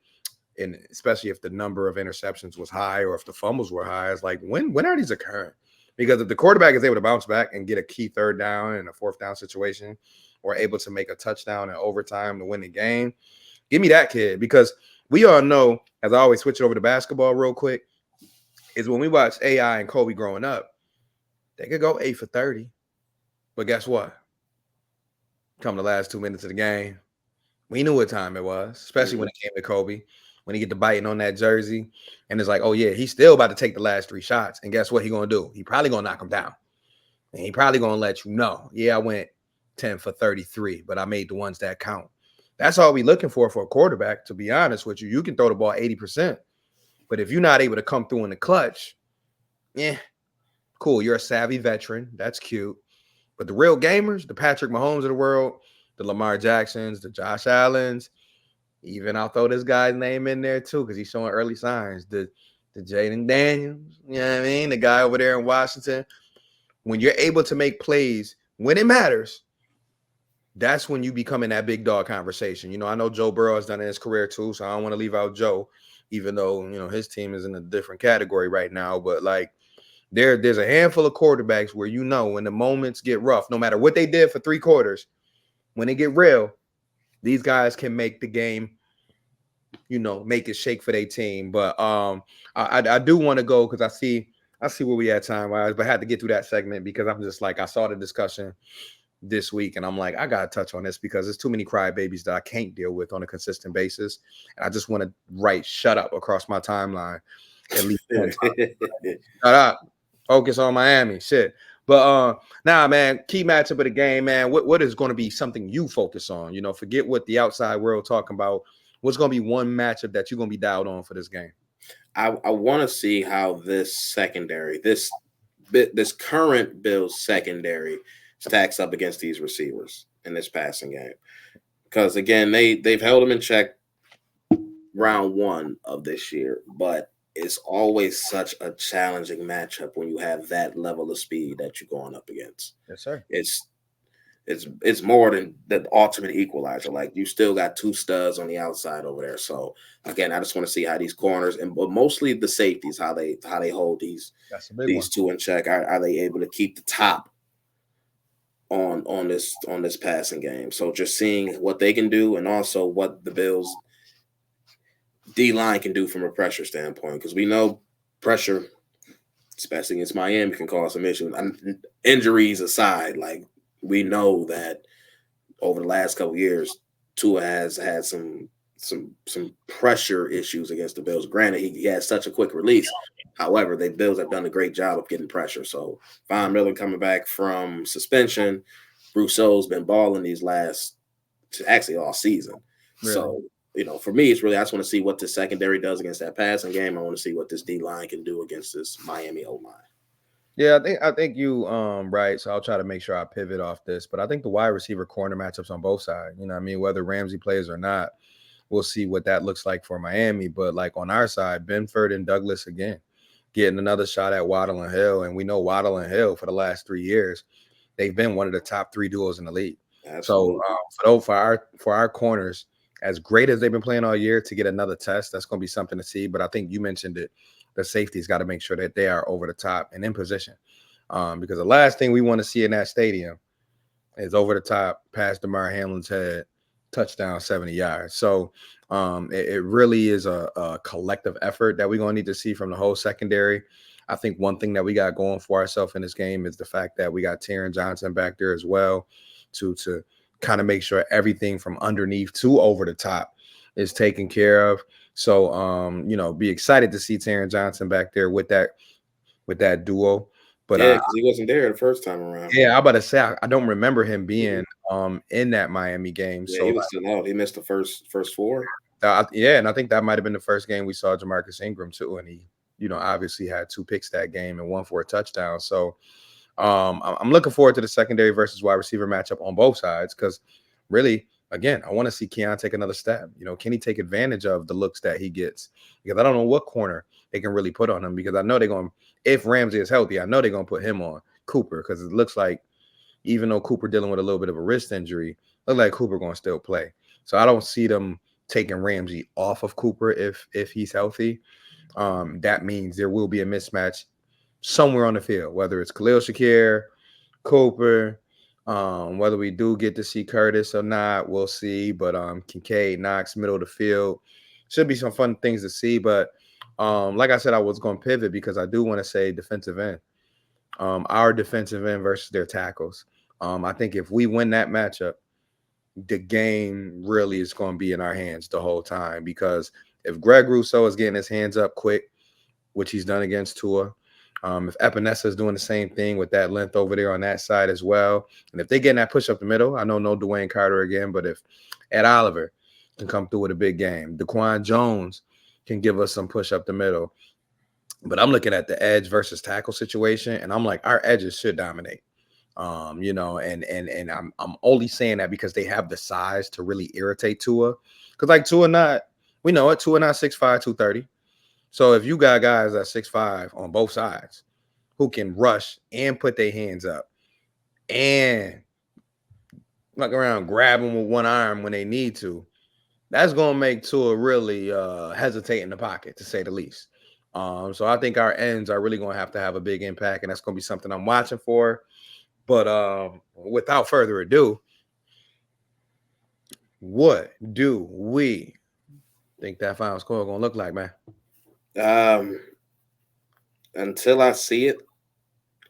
Speaker 1: and especially if the number of interceptions was high or if the fumbles were high. It's like when are these occurring? Because if the quarterback is able to bounce back and get a key third down in a fourth down situation, or able to make a touchdown in overtime to win the game, give me that kid. Because we all know, as I always switch over to basketball real quick, is when we watch AI and Kobe growing up, they could go 8 for 30. But guess what? Come the last 2 minutes of the game, we knew what time it was, especially when
Speaker 2: mhm.
Speaker 1: it came to Kobe. When he get to biting on that jersey, and it's like, oh yeah, he's still about to take the last 3 shots. And guess what he gonna do? He probably gonna knock him down. And he probably gonna let you know, yeah, I went 10 for 33, but I made the ones that count. That's all we looking for a quarterback, to be honest with you. You can throw the ball 80%, but if you're not able to come through in the clutch, yeah, cool. You're a savvy veteran. That's cute. But the real gamers, the Patrick Mahomes of the world, the Lamar Jacksons, the Josh Allens, even I'll throw this guy's name in there too, because he's showing early signs. The Jaden Daniels, you know what I mean? The guy over there in Washington. When you're able to make plays when it matters, that's when you become in that big dog conversation. I know Joe Burrow has done it in his career too, so I don't want to leave out Joe, even though his team is in a different category right now. But like there's a handful of quarterbacks where when the moments get rough, no matter what they did for 3 quarters, when they get real, these guys can make the game, make it shake for their team. But I do want to go because I I see where we at time wise, but I had to get through that segment because I'm just like I saw the discussion this week, and I'm like I gotta touch on this because there's too many crybabies that I can't deal with on a consistent basis, and I just want to write "shut up" across my timeline at least one time. Shut up. Focus on Miami. Shit. But nah, man, key matchup of the game, man. What is going to be something you focus on? You know, forget what the outside world talking about. What's going to be one matchup that you're going to be dialed on for this game?
Speaker 2: I want to see how this secondary, this current Bills secondary, stacks up against these receivers in this passing game. Because again, they've held them in check round one of this year, but it's always such a challenging matchup when you have that level of speed that you're going up against.
Speaker 1: Yes, sir.
Speaker 2: It's it's more than the ultimate equalizer. Like you still got two studs on the outside over there. So again, I just want to see how these corners and but mostly the safeties, how they hold
Speaker 1: That's a big one.
Speaker 2: these two in check. Are they able to keep the top on this passing game? So just seeing what they can do and also what the Bills D line can do from a pressure standpoint, because we know pressure, especially against Miami, can cause some issues. Injuries aside, like we know that over the last couple of years, Tua has had some pressure issues against the Bills. Granted, he has such a quick release. However, the Bills have done a great job of getting pressure. So Von Miller coming back from suspension, Brousseau's been balling these last actually all season.
Speaker 1: Really?
Speaker 2: So for me, it's really I just want to see what the secondary does against that passing game. I want to see what this D line can do against this Miami O line.
Speaker 1: Yeah, I think you right. So I'll try to make sure I pivot off this, but I think the wide receiver corner matchups on both sides. You know what I mean? Whether Ramsey plays or not, we'll see what that looks like for Miami. But like on our side, Benford and Douglas again getting another shot at Waddle and Hill. And we know Waddle and Hill for the last 3 years, they've been one of the top three duos in the league.
Speaker 2: Absolutely.
Speaker 1: So for our corners, as great as they've been playing all year, to get another test, that's going to be something to see. But I think you mentioned it. The safety's got to make sure that they are over the top and in position. Because the last thing we want to see in that stadium is over the top past DeMar Hamlin's head, touchdown 70 yards. So it really is a collective effort that we're going to need to see from the whole secondary. I think one thing that we got going for ourselves in this game is the fact that we got Taron Johnson back there as well to kind of make sure everything from underneath to over the top is taken care of. So be excited to see Taron Johnson back there with that duo. But
Speaker 2: Yeah, because he wasn't there the first time around.
Speaker 1: yeah, I'm about to say I don't remember him being in that Miami game.
Speaker 2: Yeah,
Speaker 1: So
Speaker 2: he was still out. He missed the first four.
Speaker 1: yeah, and I think that might have been the first game we saw Jamarcus Ingram too, and he obviously had 2 picks that game and one for a touchdown. So I'm looking forward to the secondary versus wide receiver matchup on both sides because really, again, I want to see Keon take another step. Can he take advantage of the looks that he gets? Because I don't know what corner they can really put on him because I know they're going, if Ramsey is healthy, I know they're going to put him on Cooper because it looks like even though Cooper dealing with a little bit of a wrist injury, look like Cooper going to still play. So I don't see them taking Ramsey off of Cooper if he's healthy. That means there will be a mismatch somewhere on the field, whether it's Khalil Shakir, Cooper, whether we do get to see Curtis or not, we'll see. But Kincaid, Knox, middle of the field, should be some fun things to see. But like I said, I was going to pivot because I do want to say defensive end. Our defensive end versus their tackles. I think if we win that matchup, the game really is going to be in our hands the whole time because if Greg Rousseau is getting his hands up quick, which he's done against Tua, if Epinesa is doing the same thing with that length over there on that side as well, and if they get that push up the middle, I know no Dwayne Carter again, but if Ed Oliver can come through with a big game, Daquan Jones can give us some push up the middle. But I'm looking at the edge versus tackle situation, and I'm like, our edges should dominate. And I'm only saying that because they have the size to really irritate Tua. Because like Tua not, we know it, Tua not 6'5", 230. So if you got guys at 6'5" on both sides who can rush and put their hands up and look around, grab them with one arm when they need to, that's gonna make Tua really hesitate in the pocket, to say the least. So I think our ends are really gonna have to have a big impact, and that's gonna be something I'm watching for. But without further ado, what do we think that final score gonna look like, man?
Speaker 2: Um, until I see it,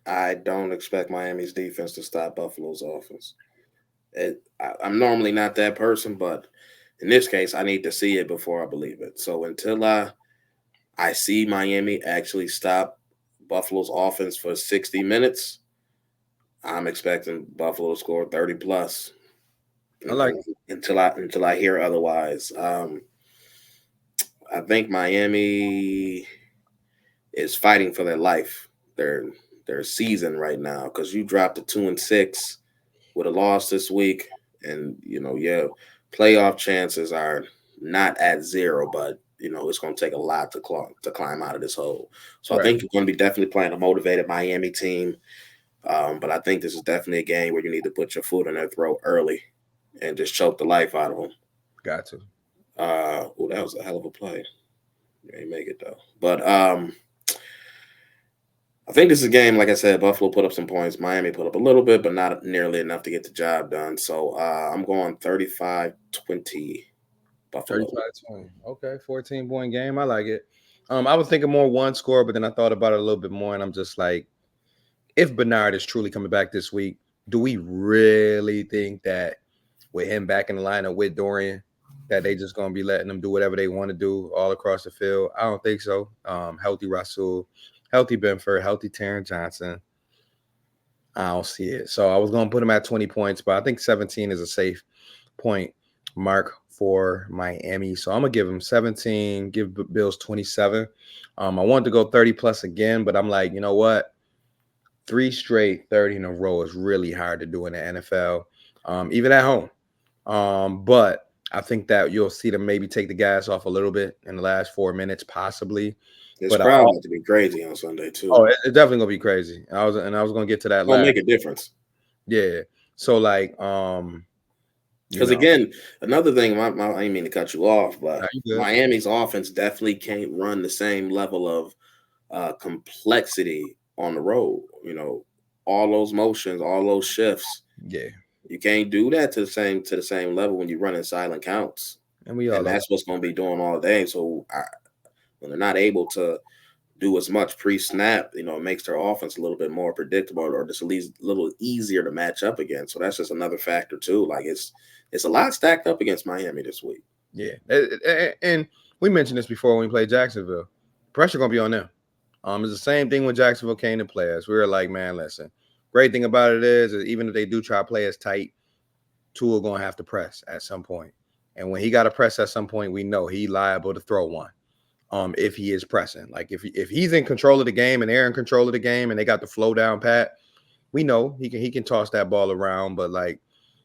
Speaker 2: I don't expect Miami's defense to stop Buffalo's offense. I'm normally not that person, but in this case, I need to see it before I believe it. So until I see Miami actually stop Buffalo's offense for 60 minutes, I'm expecting Buffalo to score 30 plus.
Speaker 1: I like
Speaker 2: Until I hear otherwise. I think Miami is fighting for their life, their season right now, because you dropped to 2-6 with a loss this week, and your playoff chances are not at zero, but it's going to take a lot to climb out of this hole. So I
Speaker 1: right.
Speaker 2: think you're going to be definitely playing a motivated Miami team, but I think this is definitely a game where you need to put your foot in their throat early and just choke the life out of them.
Speaker 1: Got to.
Speaker 2: Oh, that was a hell of a play. You ain't make it though, but I think this is a game, like I said, Buffalo put up some points. Miami put up a little bit, but not nearly enough to get the job done. So I'm going 35-20 Buffalo.
Speaker 1: 35-20. Okay, 14-point game. I like it. I was thinking more one score, but then I thought about it a little bit more, and I'm just like, if Bernard is truly coming back this week, do we really think that with him back in the lineup with Dorian, that they just gonna be letting them do whatever they want to do all across the field? I don't think so. Healthy Rasul, healthy Benford, healthy Taron Johnson. I don't see it. So I was gonna put him at 20 points, but I think 17 is a safe point mark for Miami. So I'm gonna give him 17, give Bills 27. I wanted to go 30 plus again, but I'm like, you know what? 3 straight 30 in a row is really hard to do in the NFL, even at home. But I think that you'll see them maybe take the gas off a little bit in the last 4 minutes, possibly.
Speaker 2: This
Speaker 1: But
Speaker 2: crowd about to be crazy on Sunday
Speaker 1: oh,
Speaker 2: too.
Speaker 1: it's definitely gonna be crazy. I was gonna get to that
Speaker 2: It's gonna
Speaker 1: last.
Speaker 2: make a difference.
Speaker 1: Yeah. So like, you
Speaker 2: Because
Speaker 1: know,
Speaker 2: again, another thing, I didn't mean to cut you off,
Speaker 1: nah,
Speaker 2: but
Speaker 1: you good.
Speaker 2: Miami's offense definitely can't run the same level of complexity on the road. All those motions, all those shifts.
Speaker 1: Yeah,
Speaker 2: You can't do that to the same level when you're running silent counts,
Speaker 1: and we all
Speaker 2: and
Speaker 1: know.
Speaker 2: that's what's going to be doing all day. So when they're not able to do as much pre-snap, it makes their offense a little bit more predictable, or just at least a little easier to match up against. So that's just another factor too. Like it's a lot stacked up against Miami this week.
Speaker 1: Yeah, and we mentioned this before when we played Jacksonville. Pressure gonna be on them. It's the same thing when Jacksonville came to play us. We were like, man, listen. Great thing about it is even if they do try to play us tight, Tua gonna have to press at some point. And when he got to press at some point, we know he liable to throw one. If he is pressing, like if he's in control of the game and they're in control of the game and they got the flow down pat, we know he can toss that ball around. But like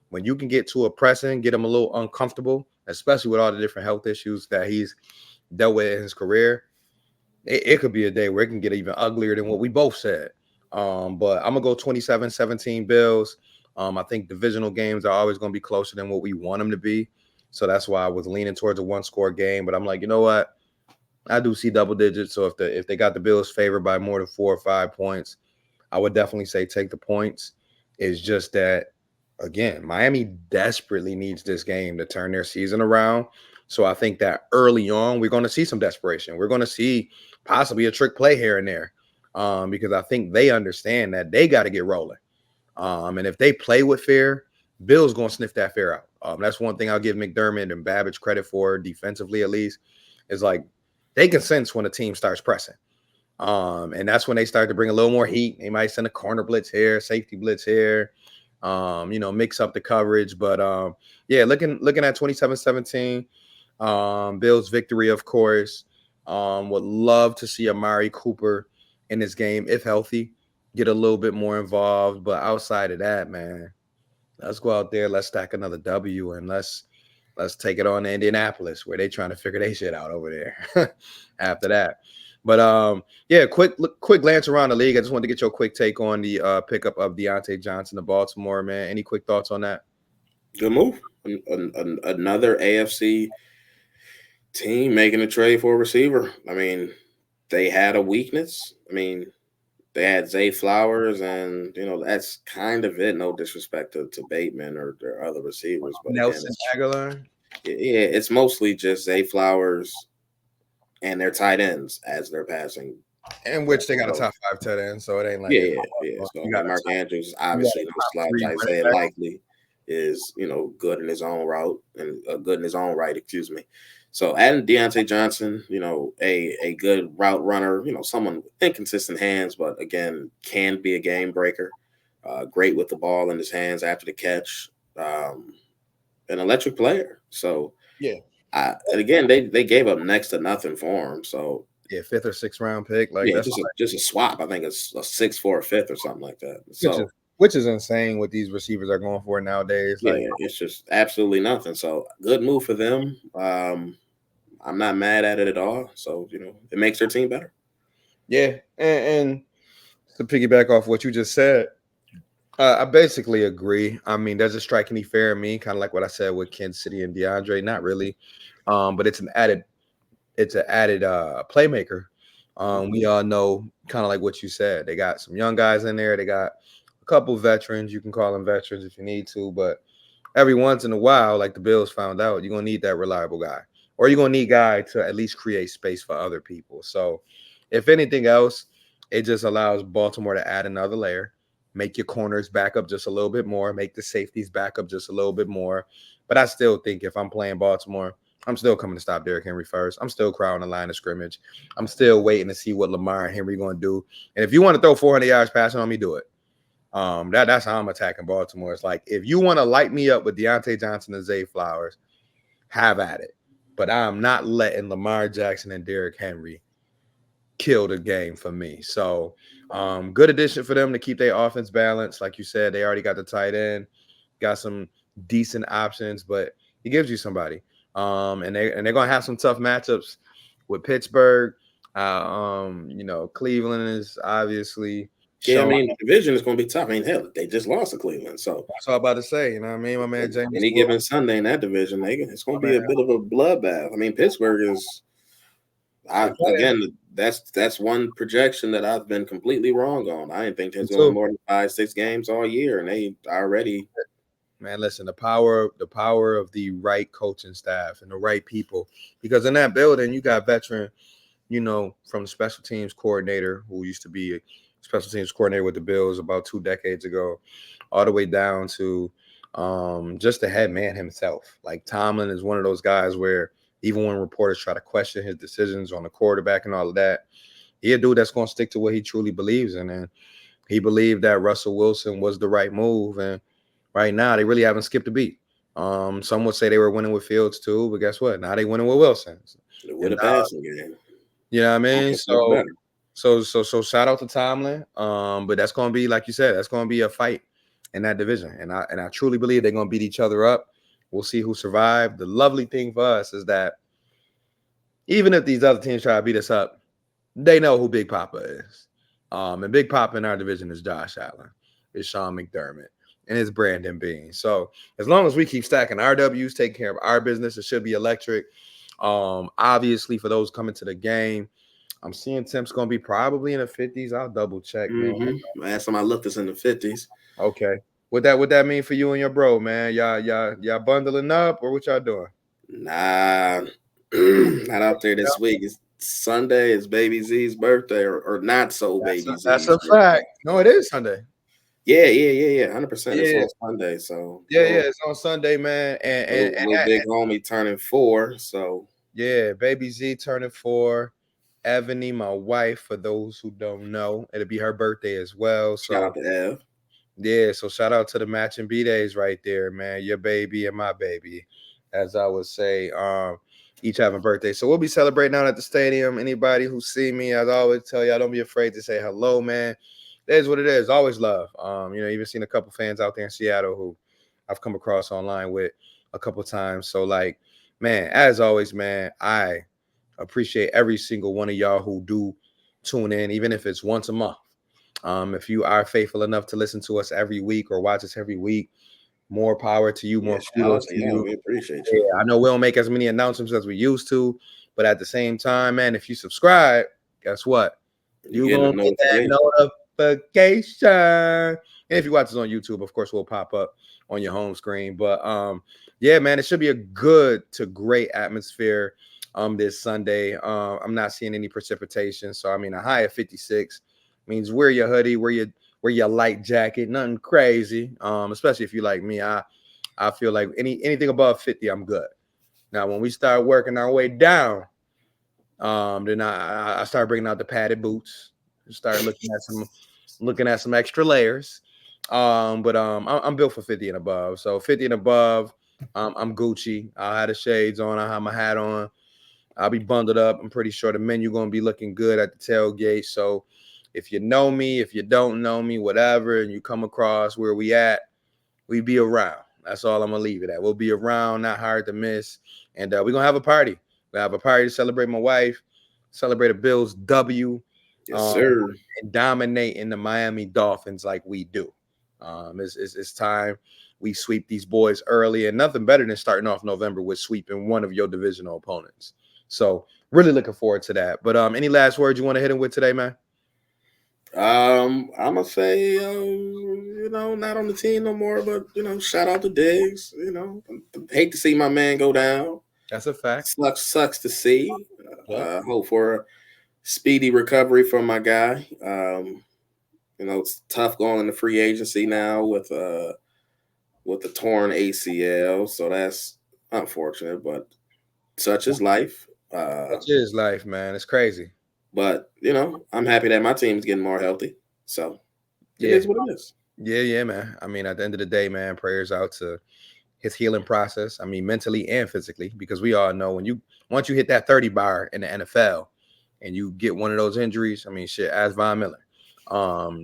Speaker 1: when you can get to a pressing, get him a little uncomfortable, especially with all the different health issues that he's dealt with in his career, it could be a day where it can get even uglier than what we both said. But I'm gonna go 27-17 Bills. I think divisional games are always gonna be closer than what we want them to be. So that's why I was leaning towards a one score game. But I'm like, you know what? I do see double digits. So if they got the Bills favored by more than 4 or 5 points, I would definitely say take the points. It's just that again, Miami desperately needs this game to turn their season around. So I think that early on we're going to see some desperation. We're going to see possibly a trick play here and there, because I think they understand that they got to get rolling. And if they play with fear, Bill's going to sniff that fear out. That's one thing I'll give McDermott and Babbage credit for, defensively at least, is like they can sense when a team starts pressing. And that's when they start to bring a little more heat. They might send a corner blitz here, safety blitz here, mix up the coverage. But yeah, looking at 27-17, Bills victory, of course. Would love to see Amari Cooper in this game, if healthy, get a little bit more involved. But outside of that, man, let's go out there, let's stack another W, and let's take it on to Indianapolis where they trying to figure their shit out over there after that. But yeah, quick glance around the league. I just wanted to get your quick take on the pickup of Deontay Johnson to Baltimore, man. Any quick thoughts on that?
Speaker 2: Good move. Another AFC team making a trade for a receiver. I mean, they had a weakness. I mean, they had Zay Flowers, and that's kind of it. No disrespect to Bateman or their other receivers, but again,
Speaker 1: Nelson Aguilar.
Speaker 2: it's mostly just Zay Flowers and their tight ends as their passing
Speaker 1: in which they got a
Speaker 2: So
Speaker 1: top 5 tight end, so it ain't like
Speaker 2: yeah,
Speaker 1: it's
Speaker 2: yeah, yeah. So I
Speaker 1: you got
Speaker 2: mean,
Speaker 1: a
Speaker 2: Mark
Speaker 1: top,
Speaker 2: Andrews
Speaker 1: you got
Speaker 2: obviously
Speaker 1: a
Speaker 2: no
Speaker 1: top
Speaker 2: slouch.
Speaker 1: 3 running
Speaker 2: Isaiah
Speaker 1: back.
Speaker 2: Likely is good in his own route and good in his own right. Excuse me. So adding Deontay Johnson, a good route runner, someone with inconsistent hands, but again can be a game breaker. Great with the ball in his hands after the catch. Um, an electric player. So
Speaker 1: Yeah.
Speaker 2: and again, they gave up next to nothing for him. So
Speaker 1: Yeah, 5th or 6th round pick, like
Speaker 2: yeah,
Speaker 1: that's
Speaker 2: just a swap. I think it's a 6 for a fifth or something like that.
Speaker 1: which is
Speaker 2: So
Speaker 1: which is insane what these receivers are going for nowadays. Like,
Speaker 2: yeah, it's just absolutely nothing. So good move for them. I'm not mad at it at all. So it makes their team better.
Speaker 1: yeah, and to piggyback off what you just said, I basically agree. I mean, does it strike any fair in me? Kind of like what I said with Kansas City and DeAndre. Not really, but it's an added playmaker. We all know kind of like what you said. They got some young guys in there. They got a couple veterans. You can call them veterans if you need to, but every once in a while, like the Bills found out, you're gonna need that reliable guy, or you're gonna need guy to at least create space for other people. So, if anything else, it just allows Baltimore to add another layer, make your corners back up just a little bit more, make the safeties back up just a little bit more. But I still think if I'm playing Baltimore, I'm still coming to stop Derrick Henry first. I'm still crowding the line of scrimmage. I'm still waiting to see what Lamar and Henry going to do. And if you want to throw 400 yards passing on me, do it. That's how I'm attacking Baltimore. It's like if you want to light me up with Deontay Johnson and Zay Flowers, have at it. But I'm not letting Lamar Jackson and Derrick Henry kill the game for me. So, good addition for them to keep their offense balanced. Like you said, they already got the tight end, got some decent options, but he gives you somebody. And they're gonna have some tough matchups with Pittsburgh. Cleveland is obviously
Speaker 2: Yeah, I
Speaker 1: showing.
Speaker 2: mean the division is going to be tough. I mean, hell, they just lost to Cleveland, so
Speaker 1: That's all I'm about to say. You know what I mean? My man James
Speaker 2: any
Speaker 1: Wilson,
Speaker 2: given Sunday in that division, it's going
Speaker 1: my
Speaker 2: to be a
Speaker 1: man.
Speaker 2: bit of a bloodbath. I mean, Pittsburgh is.
Speaker 1: They playing.
Speaker 2: That's one projection that I've been completely wrong on. I didn't think
Speaker 1: Me
Speaker 2: there's going to win
Speaker 1: too.
Speaker 2: more than 5, 6 games all year, and they already.
Speaker 1: Man, listen, the power of the right coaching staff and the right people. Because in that building, you got veteran, from the special teams coordinator who used to be a special teams coordinator with the Bills about 2 decades ago, all the way down to just the head man himself. Like Tomlin is one of those guys where even when reporters try to question his decisions on the quarterback and all of that, he a dude that's going to stick to what he truly believes in. And he believed that Russell Wilson was the right move. And right now, they really haven't skipped a beat. Some would say they were winning with Fields too, but guess what? Now they winning with Wilson.
Speaker 2: With
Speaker 1: And
Speaker 2: a passing game.
Speaker 1: you know what I mean?
Speaker 2: Offense look
Speaker 1: So
Speaker 2: better.
Speaker 1: so shout out to Tomlin. But that's gonna be, like you said, that's gonna be a fight in that division. And I truly believe they're gonna beat each other up. We'll see who survived. The lovely thing for us is that even if these other teams try to beat us up, they know who Big Papa is. And Big Papa in our division is Josh Allen, is Sean McDermott, and it's Brandon Bean. So as long as we keep stacking our W's, taking care of our business, it should be electric. Obviously, for those coming to the game, I'm seeing temps gonna be probably in the 50s. I'll double check, man.
Speaker 2: Last time I looked, it's in the 50s.
Speaker 1: Okay. What that mean for you and your bro, man? Y'all bundling up or what y'all doing?
Speaker 2: Nah, not out there this week. It's Sunday. It's Baby Z's birthday, or not so Baby
Speaker 1: That's
Speaker 2: Z's
Speaker 1: a
Speaker 2: birthday.
Speaker 1: fact. No, it is Sunday.
Speaker 2: Yeah. 100%. It's
Speaker 1: Yeah,
Speaker 2: on Sunday. So
Speaker 1: yeah. It's on Sunday, man.
Speaker 2: little big homie turning 4. So
Speaker 1: Yeah, baby Z turning 4. Ebony, my wife, for those who don't know, it'll be her birthday as well.
Speaker 2: shout
Speaker 1: So
Speaker 2: out to Ev.
Speaker 1: yeah, so shout out to the matching B days right there, man. Your baby and my baby, as I would say. Each having birthday. So we'll be celebrating out at the stadium. Anybody who see me, as I always tell y'all, don't be afraid to say hello, man. That is what it is. Always love. Even seen a couple fans out there in Seattle who I've come across online with a couple times. So like, man, as always, man, I appreciate every single one of y'all who do tune in, even if it's once a month. If you are faithful enough to listen to us every week or watch us every week, more power to you,
Speaker 2: Yeah,
Speaker 1: more
Speaker 2: shout out
Speaker 1: kudos
Speaker 2: to
Speaker 1: to
Speaker 2: y'all.
Speaker 1: you.
Speaker 2: We appreciate you.
Speaker 1: Yeah, I know we don't make as many announcements as we used to, but at the same time, man, if you subscribe, guess what?
Speaker 2: You
Speaker 1: You're
Speaker 2: getting
Speaker 1: gonna
Speaker 2: them
Speaker 1: get
Speaker 2: notifications.
Speaker 1: that notification. And if you watch this on YouTube, of course, we'll pop up on your home screen. But yeah, man, it should be a good to great atmosphere this Sunday. I'm not seeing any precipitation, so I mean a high of 56 means wear your hoodie, wear your light jacket, nothing crazy. Especially if you like me, I feel like anything above 50, I'm good. Now when we start working our way down, then I start bringing out the padded boots, start looking at some extra layers. But I'm built for 50 and above. So 50 and above, I'm Gucci. I'll have the shades on. I'll have my hat on. I'll be bundled up. I'm pretty sure the menu gonna be looking good at the tailgate. So if you know me, if you don't know me, whatever, and you come across where we be around. That's all I'm gonna leave it at. We'll be around, not hard to miss, and we're gonna have a party. We have a party to celebrate my wife, celebrate a Bills W,
Speaker 2: Yes,
Speaker 1: um,
Speaker 2: sir.
Speaker 1: and dominate in the Miami Dolphins like we do. It's time we sweep these boys early, and nothing better than starting off November with sweeping one of your divisional opponents. So really looking forward to that. But any last words you want to hit him with today, man?
Speaker 2: I'm gonna say, not on the team no more, but shout out to Diggs. Hate to see my man go down.
Speaker 1: That's a fact.
Speaker 2: Sucks to see.
Speaker 1: Yep.
Speaker 2: Hope for a speedy recovery from my guy. It's tough going into free agency now with the torn ACL, so that's unfortunate, but such is life.
Speaker 1: Such is life, man. It's crazy.
Speaker 2: But I'm happy that my team's getting more healthy. So it
Speaker 1: Yeah.
Speaker 2: is what it is.
Speaker 1: Yeah, man. I mean, at the end of the day, man, prayers out to his healing process. I mean, mentally and physically, because we all know once you hit that 30 bar in the NFL and you get one of those injuries, I mean, shit, as Von Miller,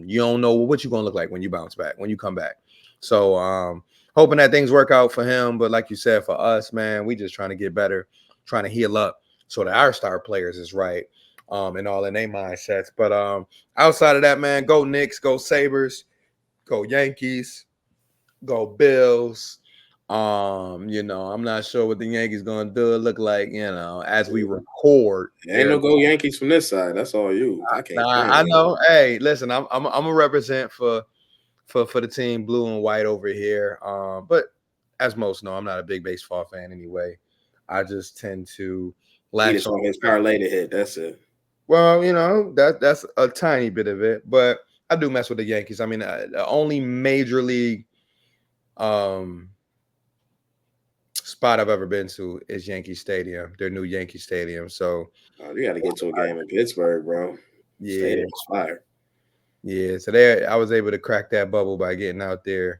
Speaker 1: you don't know what you're gonna look like when you bounce back, when you come back. So hoping that things work out for him. But like you said, for us, man, we just trying to get better, trying to heal up so that our star players is right. And all in their mindsets. But outside of that, man, go Knicks, go Sabres, go Yankees, go Bills. I'm not sure what the Yankees gonna do. It look like, as we record
Speaker 2: Ain't
Speaker 1: here.
Speaker 2: no go Yankees from this side. That's all you. I can't
Speaker 1: Nah,
Speaker 2: stand
Speaker 1: I
Speaker 2: it.
Speaker 1: know. Hey, listen, I'm a represent for the team blue and white over here. But as most know, I'm not a big baseball fan anyway. I just tend to
Speaker 2: He
Speaker 1: latch
Speaker 2: just
Speaker 1: on.
Speaker 2: want his parlay to hit. That's it.
Speaker 1: Well, that's a tiny bit of it, but I do mess with the Yankees. I mean, the only major league um spot I've ever been to is Yankee Stadium, their new Yankee Stadium. So
Speaker 2: You got to get to a game in Pittsburgh, bro.
Speaker 1: yeah,
Speaker 2: Stadium's fire.
Speaker 1: yeah. So there, I was able to crack that bubble by getting out there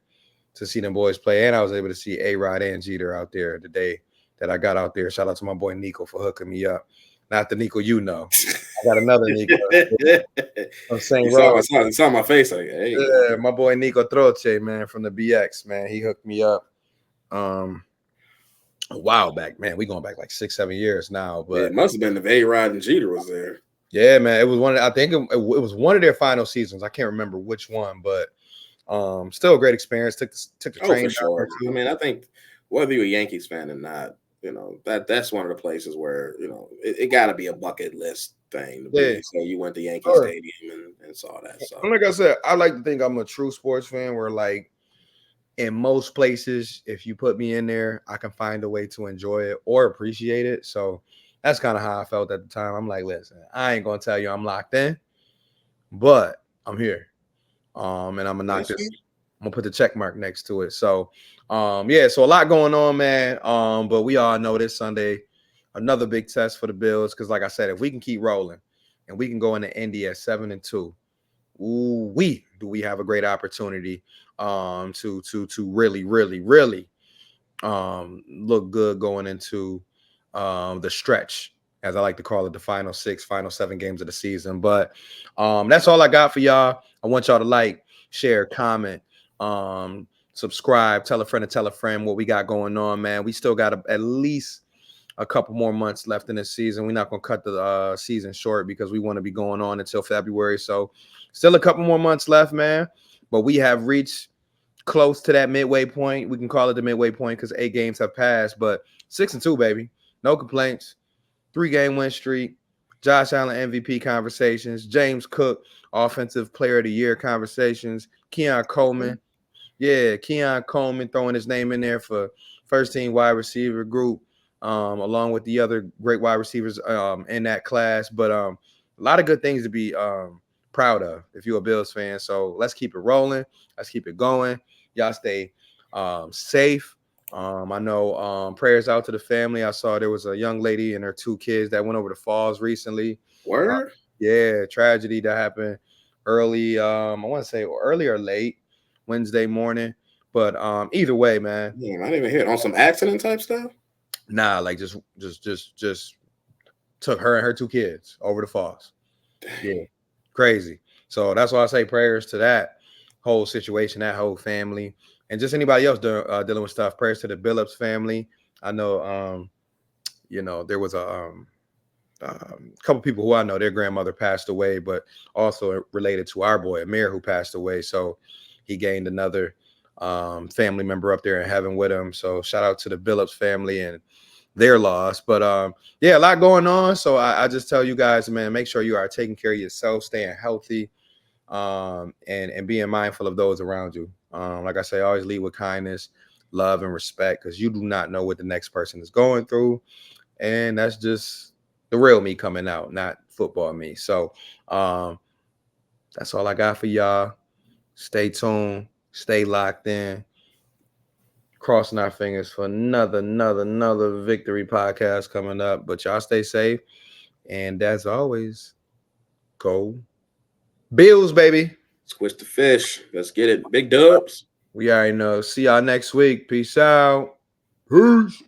Speaker 1: to see them boys play, and I was able to see A Rod and Jeter out there the day that I got out there. Shout out to my boy Nico for hooking me up. Not the Nico you know. I got another Nico from St.
Speaker 2: you saw,
Speaker 1: Rose.
Speaker 2: I saw, you saw my face like, hey,
Speaker 1: Yeah, my boy Nico Troche, man, from the BX, man. He hooked me up a while back, man. We going back like 6, 7 years now. But
Speaker 2: it must have been the A Rod and Jeter was there.
Speaker 1: yeah, man, it was I think it was one of their final seasons. I can't remember which one, but still a great experience. Took the
Speaker 2: Oh,
Speaker 1: train
Speaker 2: for
Speaker 1: down
Speaker 2: sure. I
Speaker 1: too.
Speaker 2: mean, I think whether you're a Yankees fan or not, that's one of the places where it got to be a bucket list thing to
Speaker 1: Yeah,
Speaker 2: be. So you went to Yankee
Speaker 1: sure.
Speaker 2: Stadium and saw that. So
Speaker 1: And like I said, I like to think I'm a true sports fan where like in most places, if you put me in there, I can find a way to enjoy it or appreciate it. So that's kind of how I felt at the time. I'm like, listen, I ain't gonna tell you I'm locked in, but I'm here. And I'm gonna knock
Speaker 2: that's
Speaker 1: this.
Speaker 2: fair.
Speaker 1: I'm gonna put the check mark next to it. So, yeah, so a lot going on, man. But we all know this Sunday, another big test for the Bills. Because, like I said, if we can keep rolling and we can go into Indy at 7-2, we have a great opportunity to really, really, really look good going into the stretch, as I like to call it, the final 6, final 7 games of the season. But that's all I got for y'all. I want y'all to like, share, comment, subscribe, tell a friend to tell a friend what we got going on, man. We still got at least a couple more months left in this season. We're not going to cut the season short because we want to be going on until February. So still a couple more months left, man. But we have reached close to that midway point. We can call it the midway point because 8 games have passed, but 6-2, baby. No complaints. 3-game win streak. Josh Allen MVP conversations. James Cook Offensive Player of the Year conversations. Keon Coleman. Yeah, Keon Coleman throwing his name in there for first team wide receiver group. along with the other great wide receivers in that class. But a lot of good things to be proud of if you're a Bills fan. So let's keep it rolling. Let's keep it going. Y'all stay safe. I know prayers out to the family. I saw there was a young lady and her two kids that went over the falls recently. Uh,
Speaker 2: Word?
Speaker 1: yeah, tragedy that happened early. I want to say early or late Wednesday morning. But either way, man,
Speaker 2: Damn, I didn't even hear it. On some accident type stuff?
Speaker 1: nah, like just took her and her two kids over the falls. Yeah,
Speaker 2: Dang.
Speaker 1: crazy. So that's why I say prayers to that whole situation, that whole family, and just anybody else dealing with stuff. Prayers to the Billups family. I know, there was a couple people who I know their grandmother passed away, but also related to our boy Amir who passed away. So he gained another family member up there in heaven with him. So shout out to the Billups family and their loss. But yeah, a lot going on. So I just tell you guys, man, make sure you are taking care of yourself, staying healthy, and being mindful of those around you. Like I say, always lead with kindness, love, and respect, because you do not know what the next person is going through, and that's just the real me coming out, not football me. So that's all I got for y'all. Stay tuned, stay locked in, crossing our fingers for another victory podcast coming up. But y'all stay safe. And as always, go Bills, baby.
Speaker 2: Squish the fish. Let's get it. Big dubs.
Speaker 1: We already know. See y'all next week. Peace out. Peace.